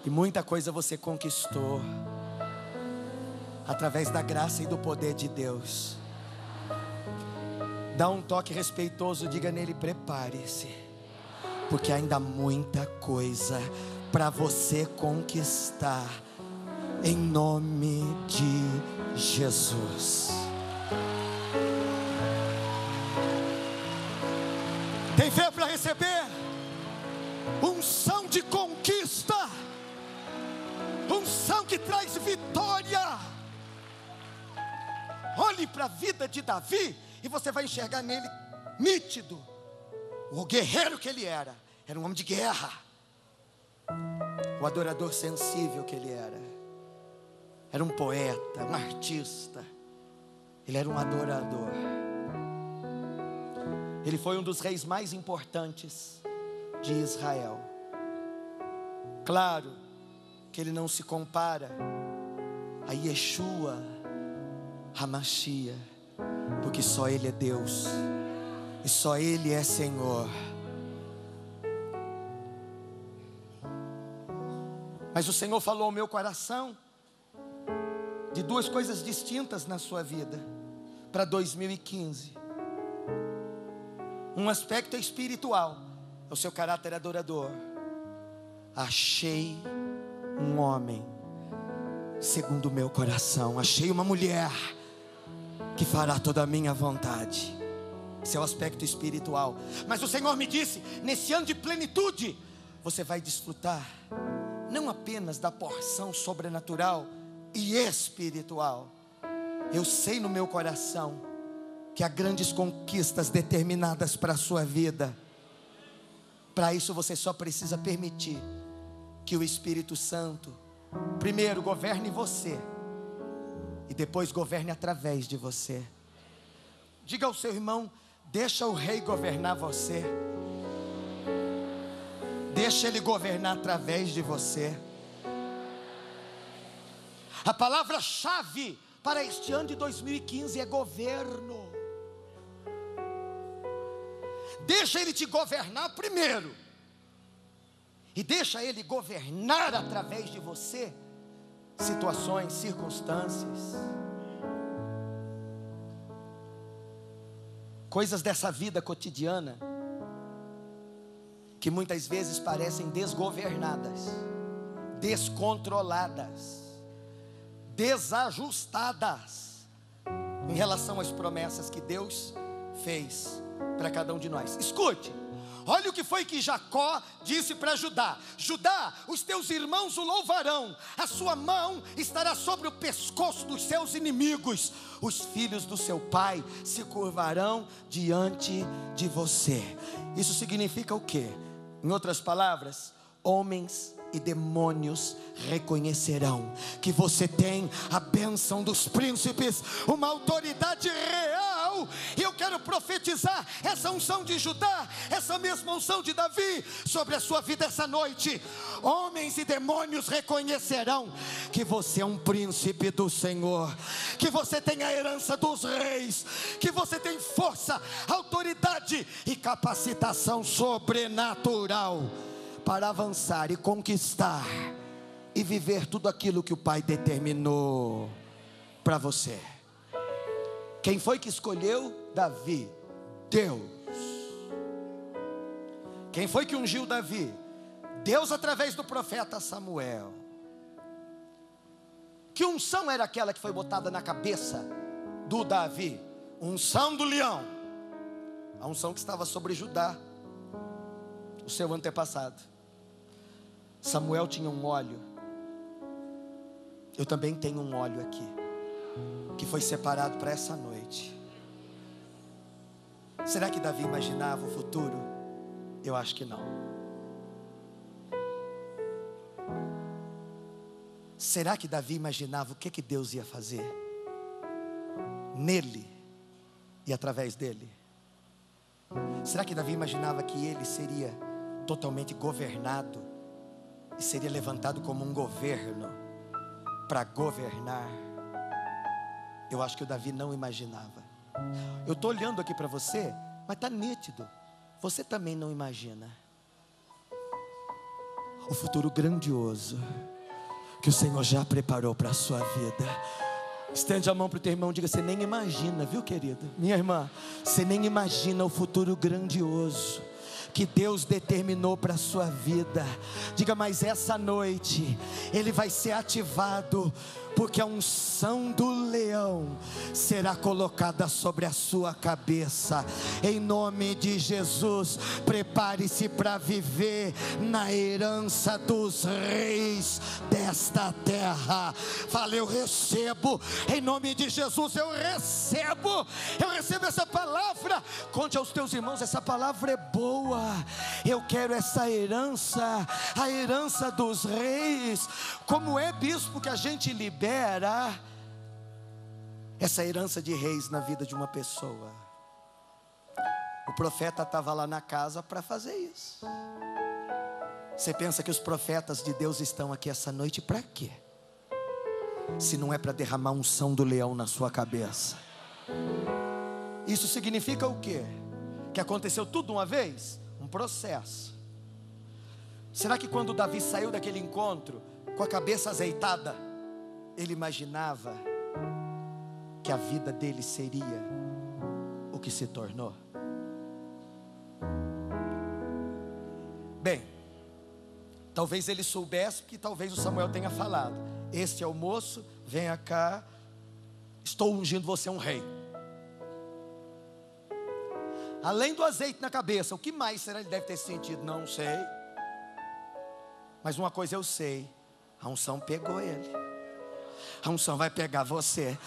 e muita coisa você conquistou através da graça e do poder de Deus. Dá um toque respeitoso, diga nele: prepare-se, porque ainda há muita coisa para você conquistar, em nome de Jesus. Tem fé para receber unção de conquista, unção que traz vitória? Olhe para a vida de Davi e você vai enxergar nele nítido o guerreiro que ele era um homem de guerra, o adorador sensível que ele era um poeta, um artista, ele era um adorador. Ele foi um dos reis mais importantes de Israel. Claro que ele não se compara a Yeshua HaMashiach, porque só Ele é Deus e só Ele é Senhor. Mas o Senhor falou ao meu coração de duas coisas distintas na sua vida para 2015. Um aspecto espiritual, é o seu caráter adorador. Achei um homem segundo o meu coração, achei uma mulher que fará toda a minha vontade. Esse é o aspecto espiritual. Mas o Senhor me disse, nesse ano de plenitude, você vai desfrutar não apenas da porção sobrenatural e espiritual. Eu sei no meu coração que há grandes conquistas determinadas para a sua vida. Para isso você só precisa permitir que o Espírito Santo primeiro governe você e depois governe através de você. Diga ao seu irmão: deixa o rei governar você, deixa ele governar através de você. A palavra-chave para este ano de 2015 é governo. Deixa ele te governar primeiro, e deixa ele governar através de você situações, circunstâncias, coisas dessa vida cotidiana que muitas vezes parecem desgovernadas, descontroladas, desajustadas em relação às promessas que Deus fez para cada um de nós. Escute, olha o que foi que Jacó disse para Judá: Judá, os teus irmãos o louvarão, a sua mão estará sobre o pescoço dos seus inimigos, os filhos do seu pai se curvarão diante de você. Isso significa o quê? Em outras palavras, homens e demônios reconhecerão que você tem a bênção dos príncipes, uma autoridade real. E eu quero profetizar essa unção de Judá, essa mesma unção de Davi sobre a sua vida essa noite. Homens e demônios reconhecerão que você é um príncipe do Senhor, que você tem a herança dos reis, que você tem força, autoridade e capacitação sobrenatural para avançar e conquistar e viver tudo aquilo que o Pai determinou para você. Quem foi que escolheu Davi? Deus. Quem foi que ungiu Davi? Deus, através do profeta Samuel. Que unção era aquela que foi botada na cabeça do Davi? Unção do leão. A unção que estava sobre Judá, o seu antepassado. Samuel tinha um óleo. Eu também tenho um óleo aqui, que foi separado para essa noite. Será que Davi imaginava o futuro? Eu acho que não. Será que Davi imaginava o que Deus ia fazer nele e através dele? Será que Davi imaginava que ele seria totalmente governado e seria levantado como um governo para governar? Eu acho que o Davi não imaginava. Eu estou olhando aqui para você, mas está nítido, você também não imagina o futuro grandioso que o Senhor já preparou para a sua vida. Estende a mão para o teu irmão e diga: você nem imagina, viu, querido? Minha irmã, você nem imagina o futuro grandioso que Deus determinou para a sua vida. Diga, mas essa noite ele vai ser ativado, porque a unção do leão será colocada sobre a sua cabeça. Em nome de Jesus, prepare-se para viver na herança dos reis desta terra. Fala, eu recebo, em nome de Jesus, eu recebo essa palavra. Conte aos teus irmãos, essa palavra é boa. Eu quero essa herança, a herança dos reis. Como é, bispo, que a gente libera essa herança de reis na vida de uma pessoa? O profeta estava lá na casa para fazer isso. Você pensa que os profetas de Deus estão aqui essa noite para quê? Se não é para derramar unção do leão na sua cabeça. Isso significa o quê? Que aconteceu tudo uma vez? Um processo. Será que quando Davi saiu daquele encontro com a cabeça azeitada, ele imaginava que a vida dele seria o que se tornou? Bem, talvez ele soubesse, porque talvez o Samuel tenha falado: este é o moço, venha cá, estou ungindo você um rei. Além do azeite na cabeça, o que mais será ele deve ter sentido? Não sei. Mas uma coisa eu sei: a unção pegou ele. A unção vai pegar você.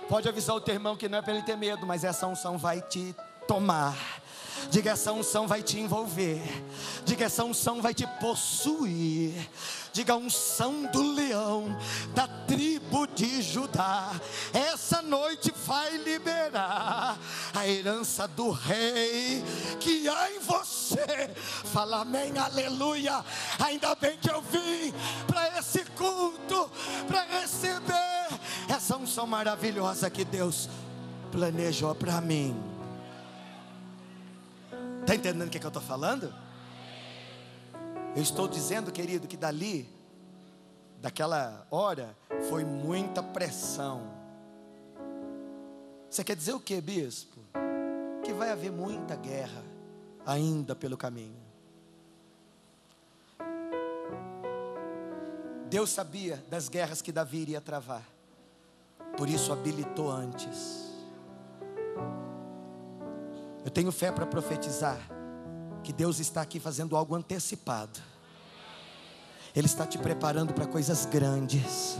Pode avisar o teu irmão que não é para ele ter medo, mas essa unção vai te tomar. Diga, essa unção vai te envolver. Diga, essa unção vai te possuir. Diga, a unção do leão da tribo de Judá essa noite vai liberar a herança do rei que há em você. Fala amém, aleluia. Ainda bem que eu vim para esse culto, para receber essa unção maravilhosa que Deus planejou para mim. Está entendendo o que eu estou falando? Eu estou dizendo, querido, que daquela hora, foi muita pressão. Você quer dizer o que, bispo? Que vai haver muita guerra ainda pelo caminho. Deus sabia das guerras que Davi iria travar, por isso habilitou antes. Eu tenho fé para profetizar que Deus está aqui fazendo algo antecipado. Ele está te preparando para coisas grandes.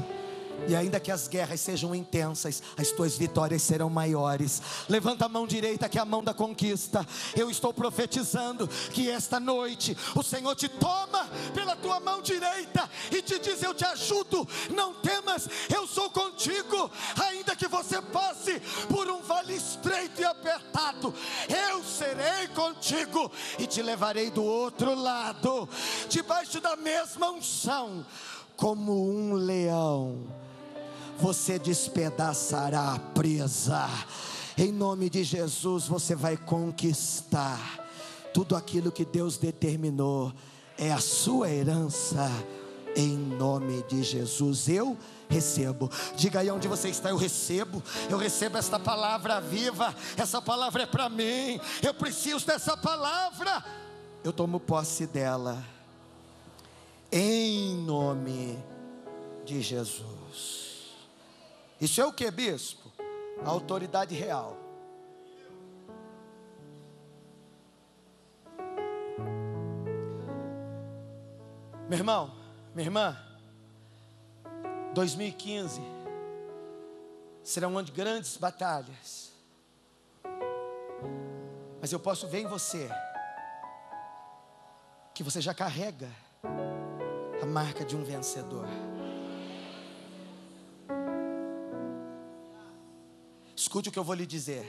E ainda que as guerras sejam intensas, as tuas vitórias serão maiores. Levanta a mão direita, que é a mão da conquista. Eu estou profetizando que esta noite o Senhor te toma pela tua mão direita e te diz: eu te ajudo, não temas, eu sou contigo. Ainda que você passe por um vale estreito e apertado, eu serei contigo e te levarei do outro lado, debaixo da mesma unção. Como um leão, você despedaçará a presa. Em nome de Jesus, você vai conquistar tudo aquilo que Deus determinou. É a sua herança. Em nome de Jesus, eu recebo. Diga aí onde você está: eu recebo. Eu recebo esta palavra viva. Essa palavra é para mim. Eu preciso dessa palavra. Eu tomo posse dela. Em nome de Jesus. Isso é o que, bispo? A autoridade real. Meu irmão, minha irmã, 2015 será um ano de grandes batalhas. Mas eu posso ver em você que você já carrega a marca de um vencedor. Escute o que eu vou lhe dizer.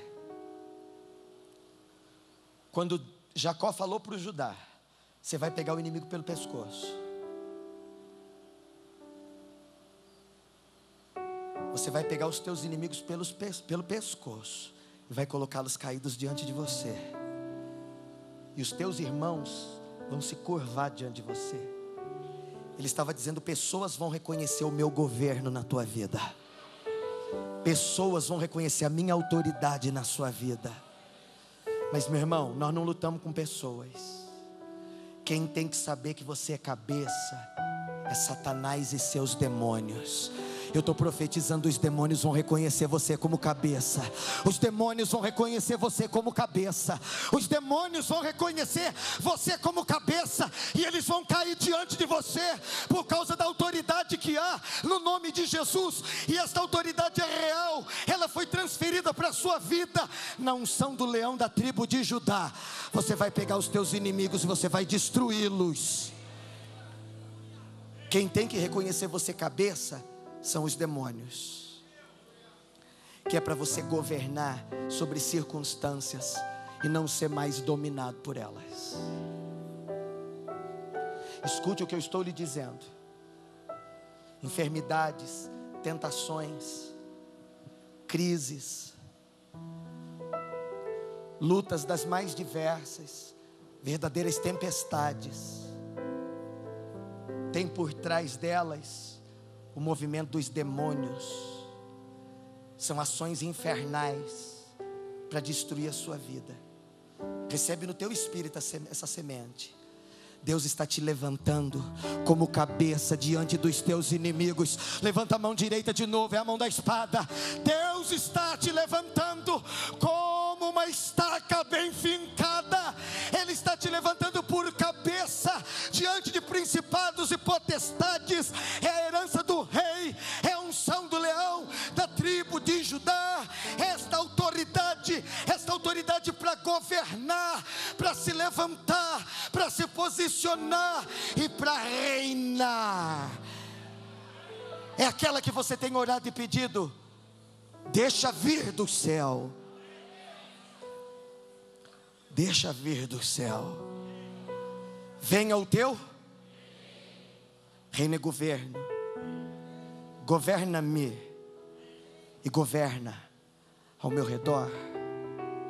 Quando Jacó falou para o Judá: você vai pegar o inimigo pelo pescoço, você vai pegar os teus inimigos pelo pescoço e vai colocá-los caídos diante de você. E os teus irmãos vão se curvar diante de você. Ele estava dizendo: pessoas vão reconhecer o meu governo na tua vida. Pessoas vão reconhecer a minha autoridade na sua vida. Mas meu irmão, nós não lutamos com pessoas. Quem tem que saber que você é cabeça é Satanás e seus demônios. Eu estou profetizando, os demônios vão reconhecer você como cabeça. Os demônios vão reconhecer você como cabeça. Os demônios vão reconhecer você como cabeça. E eles vão cair diante de você por causa da autoridade que há no nome de Jesus. E esta autoridade é real. Ela foi transferida para a sua vida na unção do leão da tribo de Judá. Você vai pegar os teus inimigos e você vai destruí-los. Quem tem que reconhecer você cabeça são os demônios, que é para você governar sobre circunstâncias e não ser mais dominado por elas. Escute o que eu estou lhe dizendo. Enfermidades, tentações, crises, lutas das mais diversas, verdadeiras tempestades, tem por trás delas o movimento dos demônios. São ações infernais para destruir a sua vida. Recebe no teu espírito essa semente. Deus está te levantando como cabeça diante dos teus inimigos. Levanta a mão direita de novo, é a mão da espada. Deus está te levantando como uma estaca bem fincada. Ele está te levantando por cabeça diante de principados e potestades. É a herança do rei, é a unção do leão da tribo de Judá. Esta autoridade para governar, para se levantar, para se posicionar e para reinar. É aquela que você tem orado e pedido: deixa vir do céu. Deixa vir do céu. Venha o teu reino e governo. Governa-me e governa ao meu redor,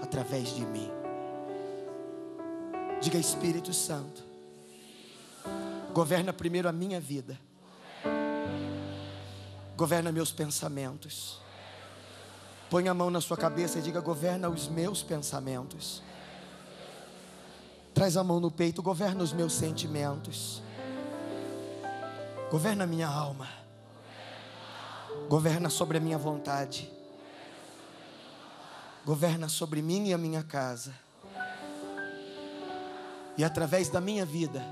através de mim. Diga: Espírito Santo, governa primeiro a minha vida. Governa meus pensamentos. Põe a mão na sua cabeça e diga: governa os meus pensamentos. Traz a mão no peito: governa os meus sentimentos. Governa a minha alma. Governa sobre a minha vontade. Governa sobre mim e a minha casa. E através da minha vida,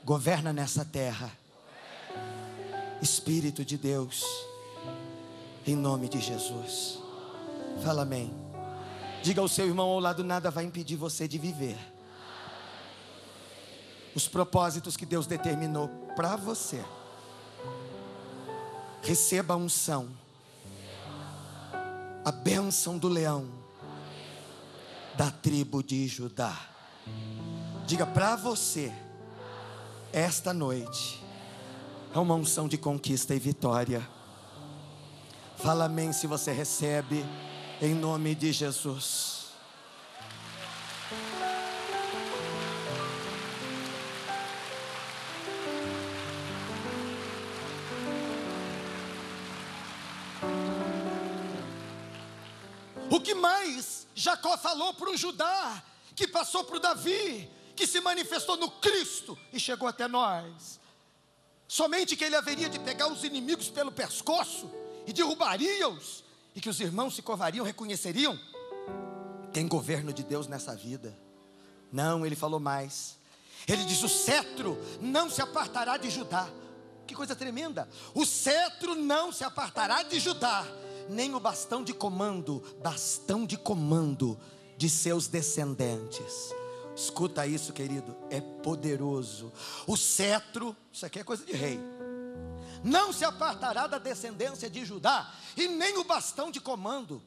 governa nessa terra. Espírito de Deus, em nome de Jesus. Fala amém. Diga ao seu irmão ao lado: nada vai impedir você de viver os propósitos que Deus determinou para você. Receba a unção, a bênção do leão da tribo de Judá. Diga: para você, esta noite é uma unção de conquista e vitória. Fala amém se você recebe, em nome de Jesus. O que mais Jacó falou para o Judá, que passou para o Davi, que se manifestou no Cristo e chegou até nós? Somente que ele haveria de pegar os inimigos pelo pescoço e derrubaria-os, e que os irmãos se curvariam, reconheceriam: tem governo de Deus nessa vida. Não, ele falou mais. Ele diz: o cetro não se apartará de Judá. Que coisa tremenda! O cetro não se apartará de Judá, nem o bastão de comando de seus descendentes. Escuta isso, querido, é poderoso. O cetro, isso aqui é coisa de rei, não se apartará da descendência de Judá, e nem o bastão de comando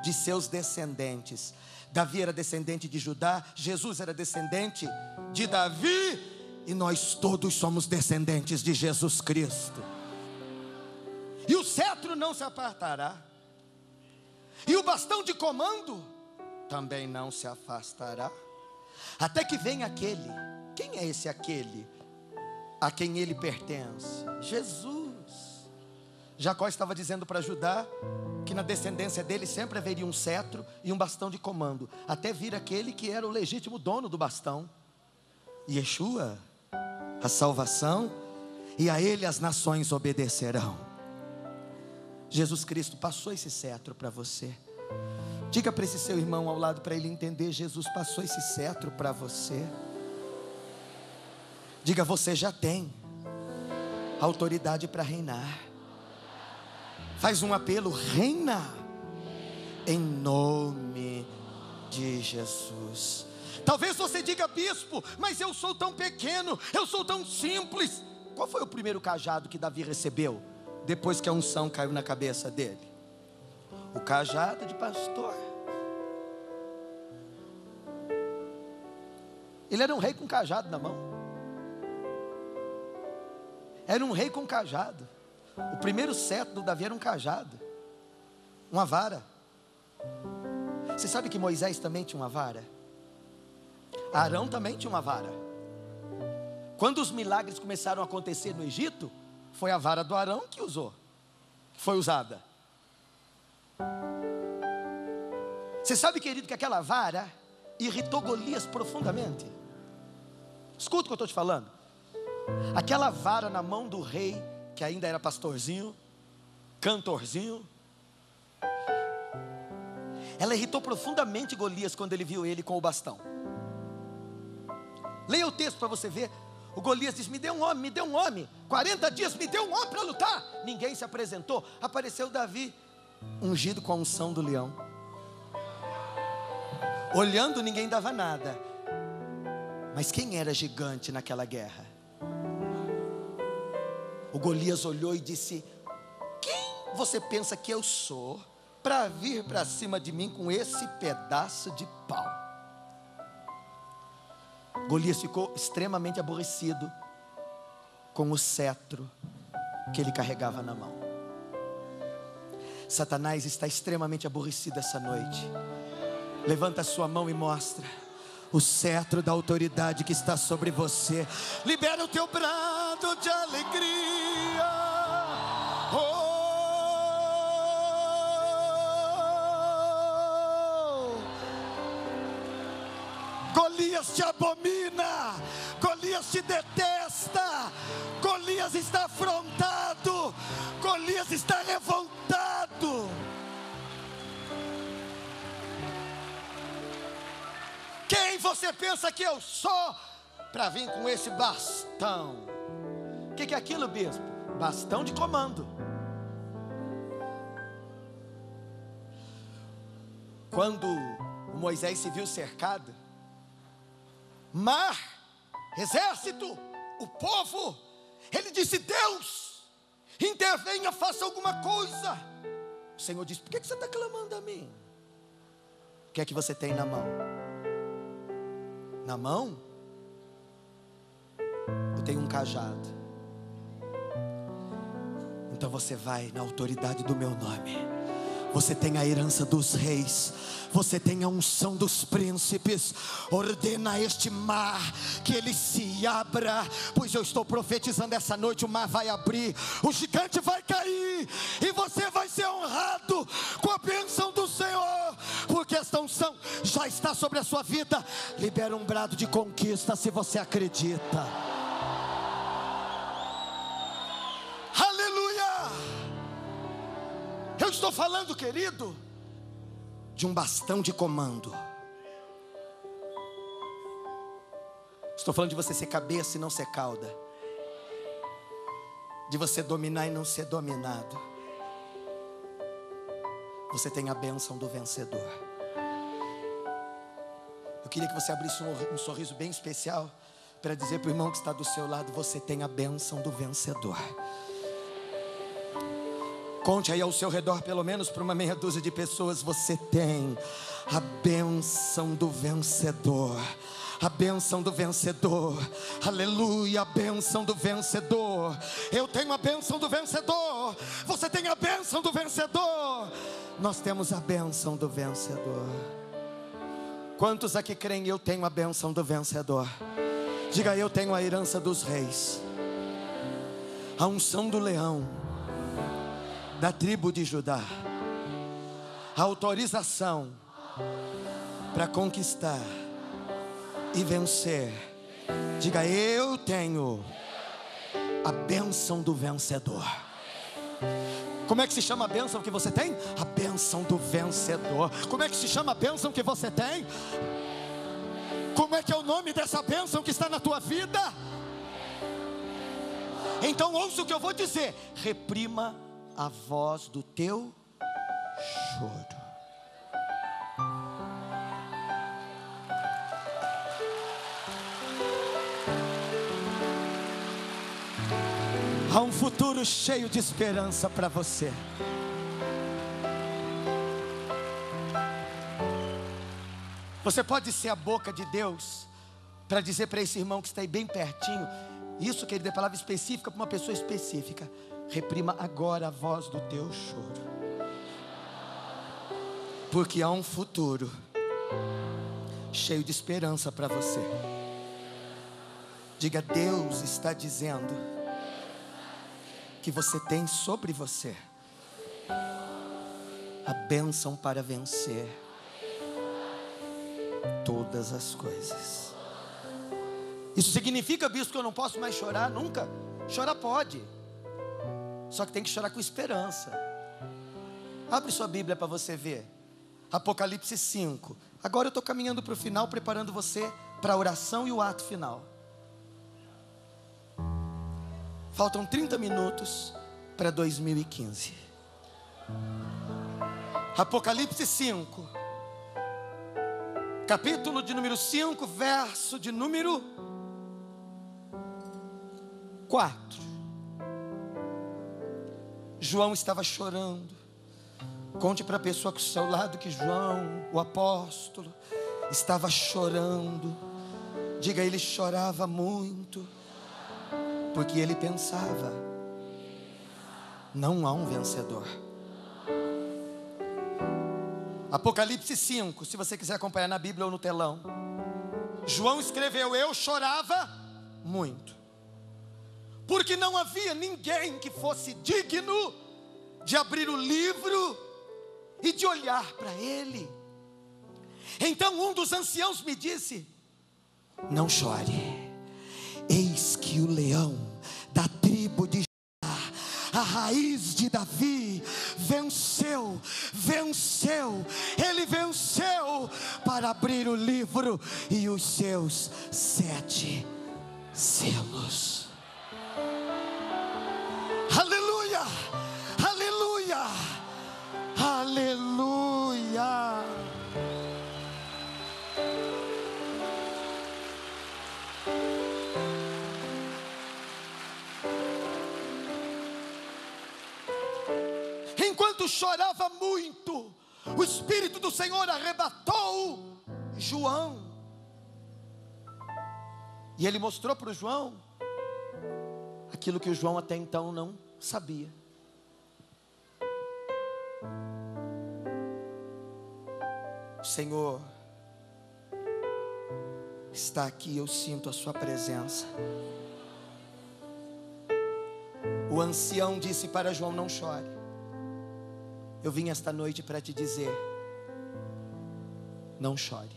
de seus descendentes. Davi era descendente de Judá, Jesus era descendente de Davi, e nós todos somos descendentes de Jesus Cristo. E o cetro não se apartará, e o bastão de comando também não se afastará, até que venha aquele. Quem é esse aquele? A quem ele pertence? Jesus. Jacó estava dizendo para Judá que na descendência dele sempre haveria um cetro e um bastão de comando, até vir aquele que era o legítimo dono do bastão, Yeshua, a salvação, e a ele as nações obedecerão. Jesus Cristo passou esse cetro para você. Diga para esse seu irmão ao lado, para ele entender: Jesus passou esse cetro para você. Diga: você já tem autoridade para reinar. Faz um apelo: reina em nome de Jesus. Talvez você diga: bispo, mas eu sou tão pequeno, eu sou tão simples. Qual foi o primeiro cajado que Davi recebeu depois que a unção caiu na cabeça dele? O cajado de pastor. Ele era um rei com cajado na mão. Era um rei com cajado. O primeiro cetro do Davi era um cajado, uma vara. Você sabe que Moisés também tinha uma vara? Arão também tinha uma vara. Quando os milagres começaram a acontecer no Egito, foi a vara do Arão que foi usada. Você sabe, querido, que aquela vara irritou Golias profundamente. Escuta o que eu estou te falando. Aquela vara na mão do rei, que ainda era pastorzinho, cantorzinho, ela irritou profundamente Golias quando ele viu ele com o bastão. Leia o texto para você ver. O Golias disse: me dê um homem, me dê um homem. 40 dias, me dê um homem para lutar. Ninguém se apresentou. Apareceu Davi, ungido com a unção do leão. Olhando, ninguém dava nada. Mas quem era gigante naquela guerra? O Golias olhou e disse: quem você pensa que eu sou para vir para cima de mim com esse pedaço de pau? Golias ficou extremamente aborrecido com o cetro que ele carregava na mão. Satanás está extremamente aborrecido essa noite. Levanta a sua mão e mostra o cetro da autoridade que está sobre você. Libera o teu brado de alegria. Oh! Golias te abomina, Golias te detesta, Golias está afrontado, Golias está revoltado. Quem você pensa que eu sou para vir com esse bastão? O que é aquilo, bispo? Bastão de comando. Quando o Moisés se viu cercado, mar, exército, o povo, ele disse: Deus, intervenha, faça alguma coisa. O Senhor disse: por que você está clamando a mim? O que é que você tem na mão? Na mão, eu tenho um cajado. Então você vai na autoridade do meu nome. Você tem a herança dos reis, você tem a unção dos príncipes. Ordena este mar que ele se abra, pois eu estou profetizando essa noite: o mar vai abrir, o gigante vai cair, e você vai ser honrado com a bênção do Senhor, porque esta unção já está sobre a sua vida. Libera um brado de conquista se você acredita. Eu estou falando, querido, de um bastão de comando. Estou falando de você ser cabeça e não ser cauda, de você dominar e não ser dominado. Você tem a bênção do vencedor. Eu queria que você abrisse um sorriso bem especial para dizer para o irmão que está do seu lado: você tem a bênção do vencedor. Conte aí ao seu redor, pelo menos para uma meia dúzia de pessoas: você tem a bênção do vencedor. A bênção do vencedor. Aleluia, a bênção do vencedor. Eu tenho a bênção do vencedor. Você tem a bênção do vencedor. Nós temos a bênção do vencedor. Quantos aqui creem: eu tenho a bênção do vencedor? Diga: eu tenho a herança dos reis, a unção do leão, da tribo de Judá, autorização para conquistar e vencer. Diga: eu tenho a bênção do vencedor. Como é que se chama a bênção que você tem? A bênção do vencedor. Como é que se chama a bênção que você tem? Como é que é o nome dessa bênção que está na tua vida? Então ouça o que eu vou dizer: reprima a voz do teu choro. Há um futuro cheio de esperança para você. Você pode ser a boca de Deus para dizer para esse irmão que está aí bem pertinho, isso, querido, é palavra específica para uma pessoa específica: reprima agora a voz do teu choro, porque há um futuro cheio de esperança para você. Diga: Deus está dizendo que você tem sobre você a bênção para vencer todas as coisas. Isso significa, bispo, que eu não posso mais chorar nunca? Chorar pode, só que tem que chorar com esperança. Abre sua Bíblia para você ver Apocalipse 5. Agora eu estou caminhando para o final, preparando você para a oração e o ato final. Faltam 30 minutos para 2015. Apocalipse 5, capítulo de número 5, verso de número 4. João estava chorando. Conte para a pessoa que está ao seu lado que João, o apóstolo, estava chorando. Diga: ele chorava muito, porque ele pensava: não há um vencedor. Apocalipse 5, se você quiser acompanhar na Bíblia ou no telão. João escreveu: eu chorava muito, porque não havia ninguém que fosse digno de abrir o livro e de olhar para ele. Então um dos anciãos me disse: não chore, eis que o leão da tribo de Judá, a raiz de Davi, venceu, ele venceu para abrir o livro e os seus 7 selos. Aleluia, aleluia, aleluia. Enquanto chorava muito, o Espírito do Senhor arrebatou João. E ele mostrou para o João aquilo que o João até então não sabia. O Senhor está aqui, eu sinto a sua presença. O ancião disse para João: não chore. Eu vim esta noite para te dizer: não chore.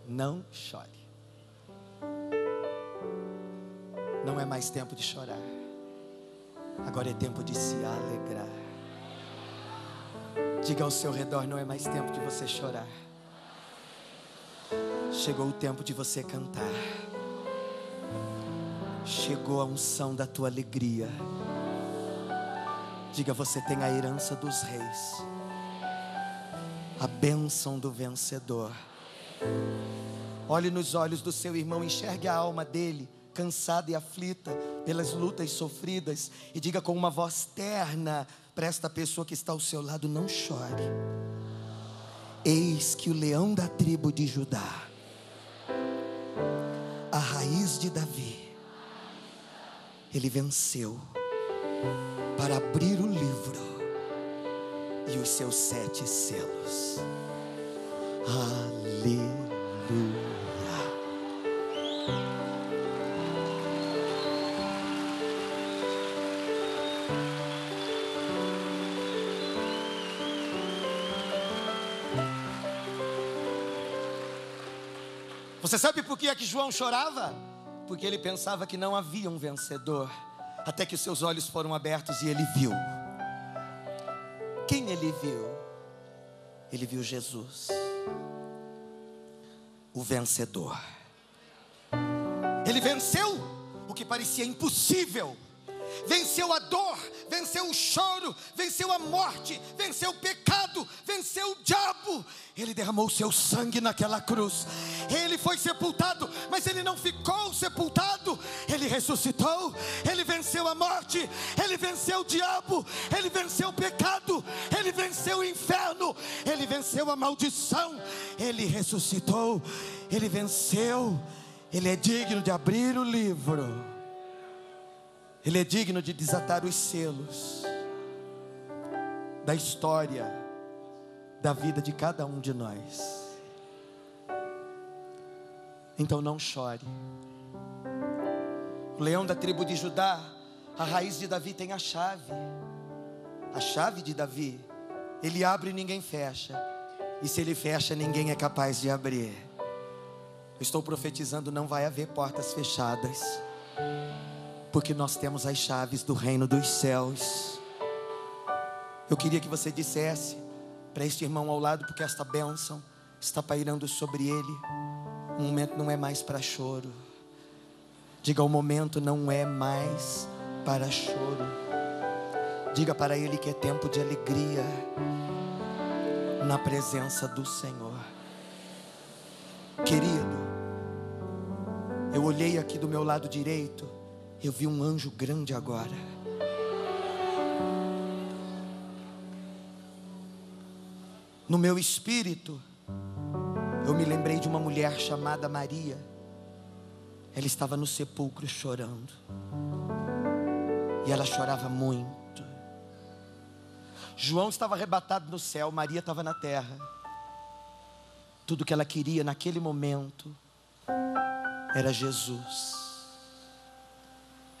Não chore. Não é mais tempo de chorar. Agora é tempo de se alegrar. Diga ao seu redor: não é mais tempo de você chorar. Chegou o tempo de você cantar. Chegou a unção da tua alegria. Diga: você tem a herança dos reis, a bênção do vencedor. Olhe nos olhos do seu irmão, enxergue a alma dele, cansada e aflita pelas lutas sofridas, e diga com uma voz terna para esta pessoa que está ao seu lado: não chore. Eis que o leão da tribo de Judá, a raiz de Davi, ele venceu para abrir o livro e os seus 7 selos. Aleluia. Você sabe por que é que João chorava? Porque ele pensava que não havia um vencedor, até que os seus olhos foram abertos e ele viu. Quem ele viu? Ele viu Jesus, o vencedor. Ele venceu o que parecia impossível. Venceu a dor, venceu o choro, venceu a morte, venceu o pecado, venceu o diabo. Ele derramou o seu sangue naquela cruz. Ele foi sepultado, mas ele não ficou sepultado. Ele ressuscitou, ele venceu a morte, ele venceu o diabo, ele venceu o pecado, ele venceu o inferno, ele venceu a maldição. Ele ressuscitou, ele venceu. Ele é digno de abrir o livro. Ele é digno de desatar os selos da história, da vida de cada um de nós. Então não chore. O leão da tribo de Judá, a raiz de Davi tem a chave. A chave de Davi, ele abre e ninguém fecha. E se ele fecha, ninguém é capaz de abrir. Eu estou profetizando, não vai haver portas fechadas, porque nós temos as chaves do reino dos céus. Eu queria que você dissesse para este irmão ao lado, porque esta bênção está pairando sobre ele. O momento não é mais para choro. Diga, o momento não é mais para choro. Diga para ele que é tempo de alegria na presença do Senhor. Querido, eu olhei aqui do meu lado direito, eu vi um anjo grande agora. No meu espírito, eu me lembrei de uma mulher chamada Maria. Ela estava no sepulcro chorando. E ela chorava muito. João estava arrebatado no céu, Maria estava na terra. Tudo que ela queria naquele momento era Jesus.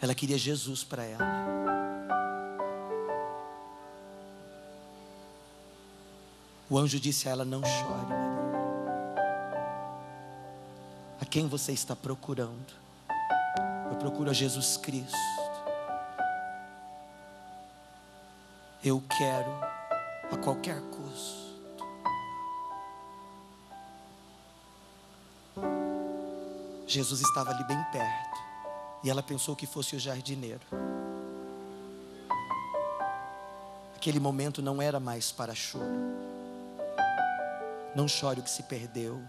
Ela queria Jesus para ela. O anjo disse a ela: não chore, Maria. A quem você está procurando? Eu procuro a Jesus Cristo. Eu quero a qualquer custo. Jesus estava ali bem perto. E ela pensou que fosse o jardineiro. Aquele momento não era mais para choro. Não chore o que se perdeu,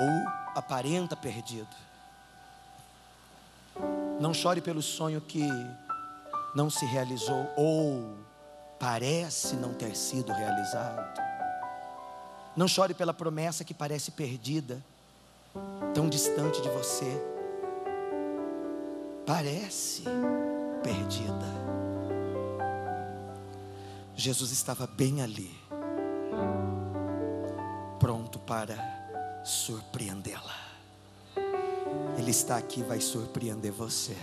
ou aparenta perdido. Não chore pelo sonho que não se realizou, ou parece não ter sido realizado. Não chore pela promessa que parece perdida, tão distante de você. Parece perdida. Jesus estava bem ali, pronto para surpreendê-la. Ele está aqui, vai surpreender você.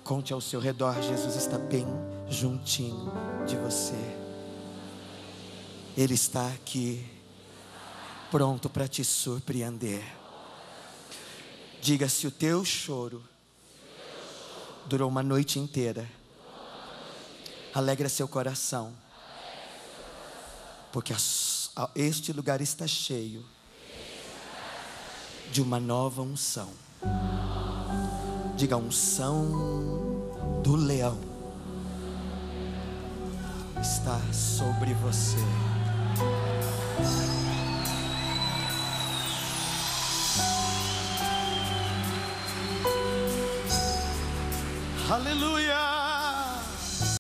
Conte ao seu redor, Jesus está bem juntinho de você. Ele está aqui, pronto para te surpreender. Diga: se o teu choro durou uma noite inteira, alegra seu coração, porque este lugar está cheio de uma nova unção. Diga: a unção do leão está sobre você. Aleluia.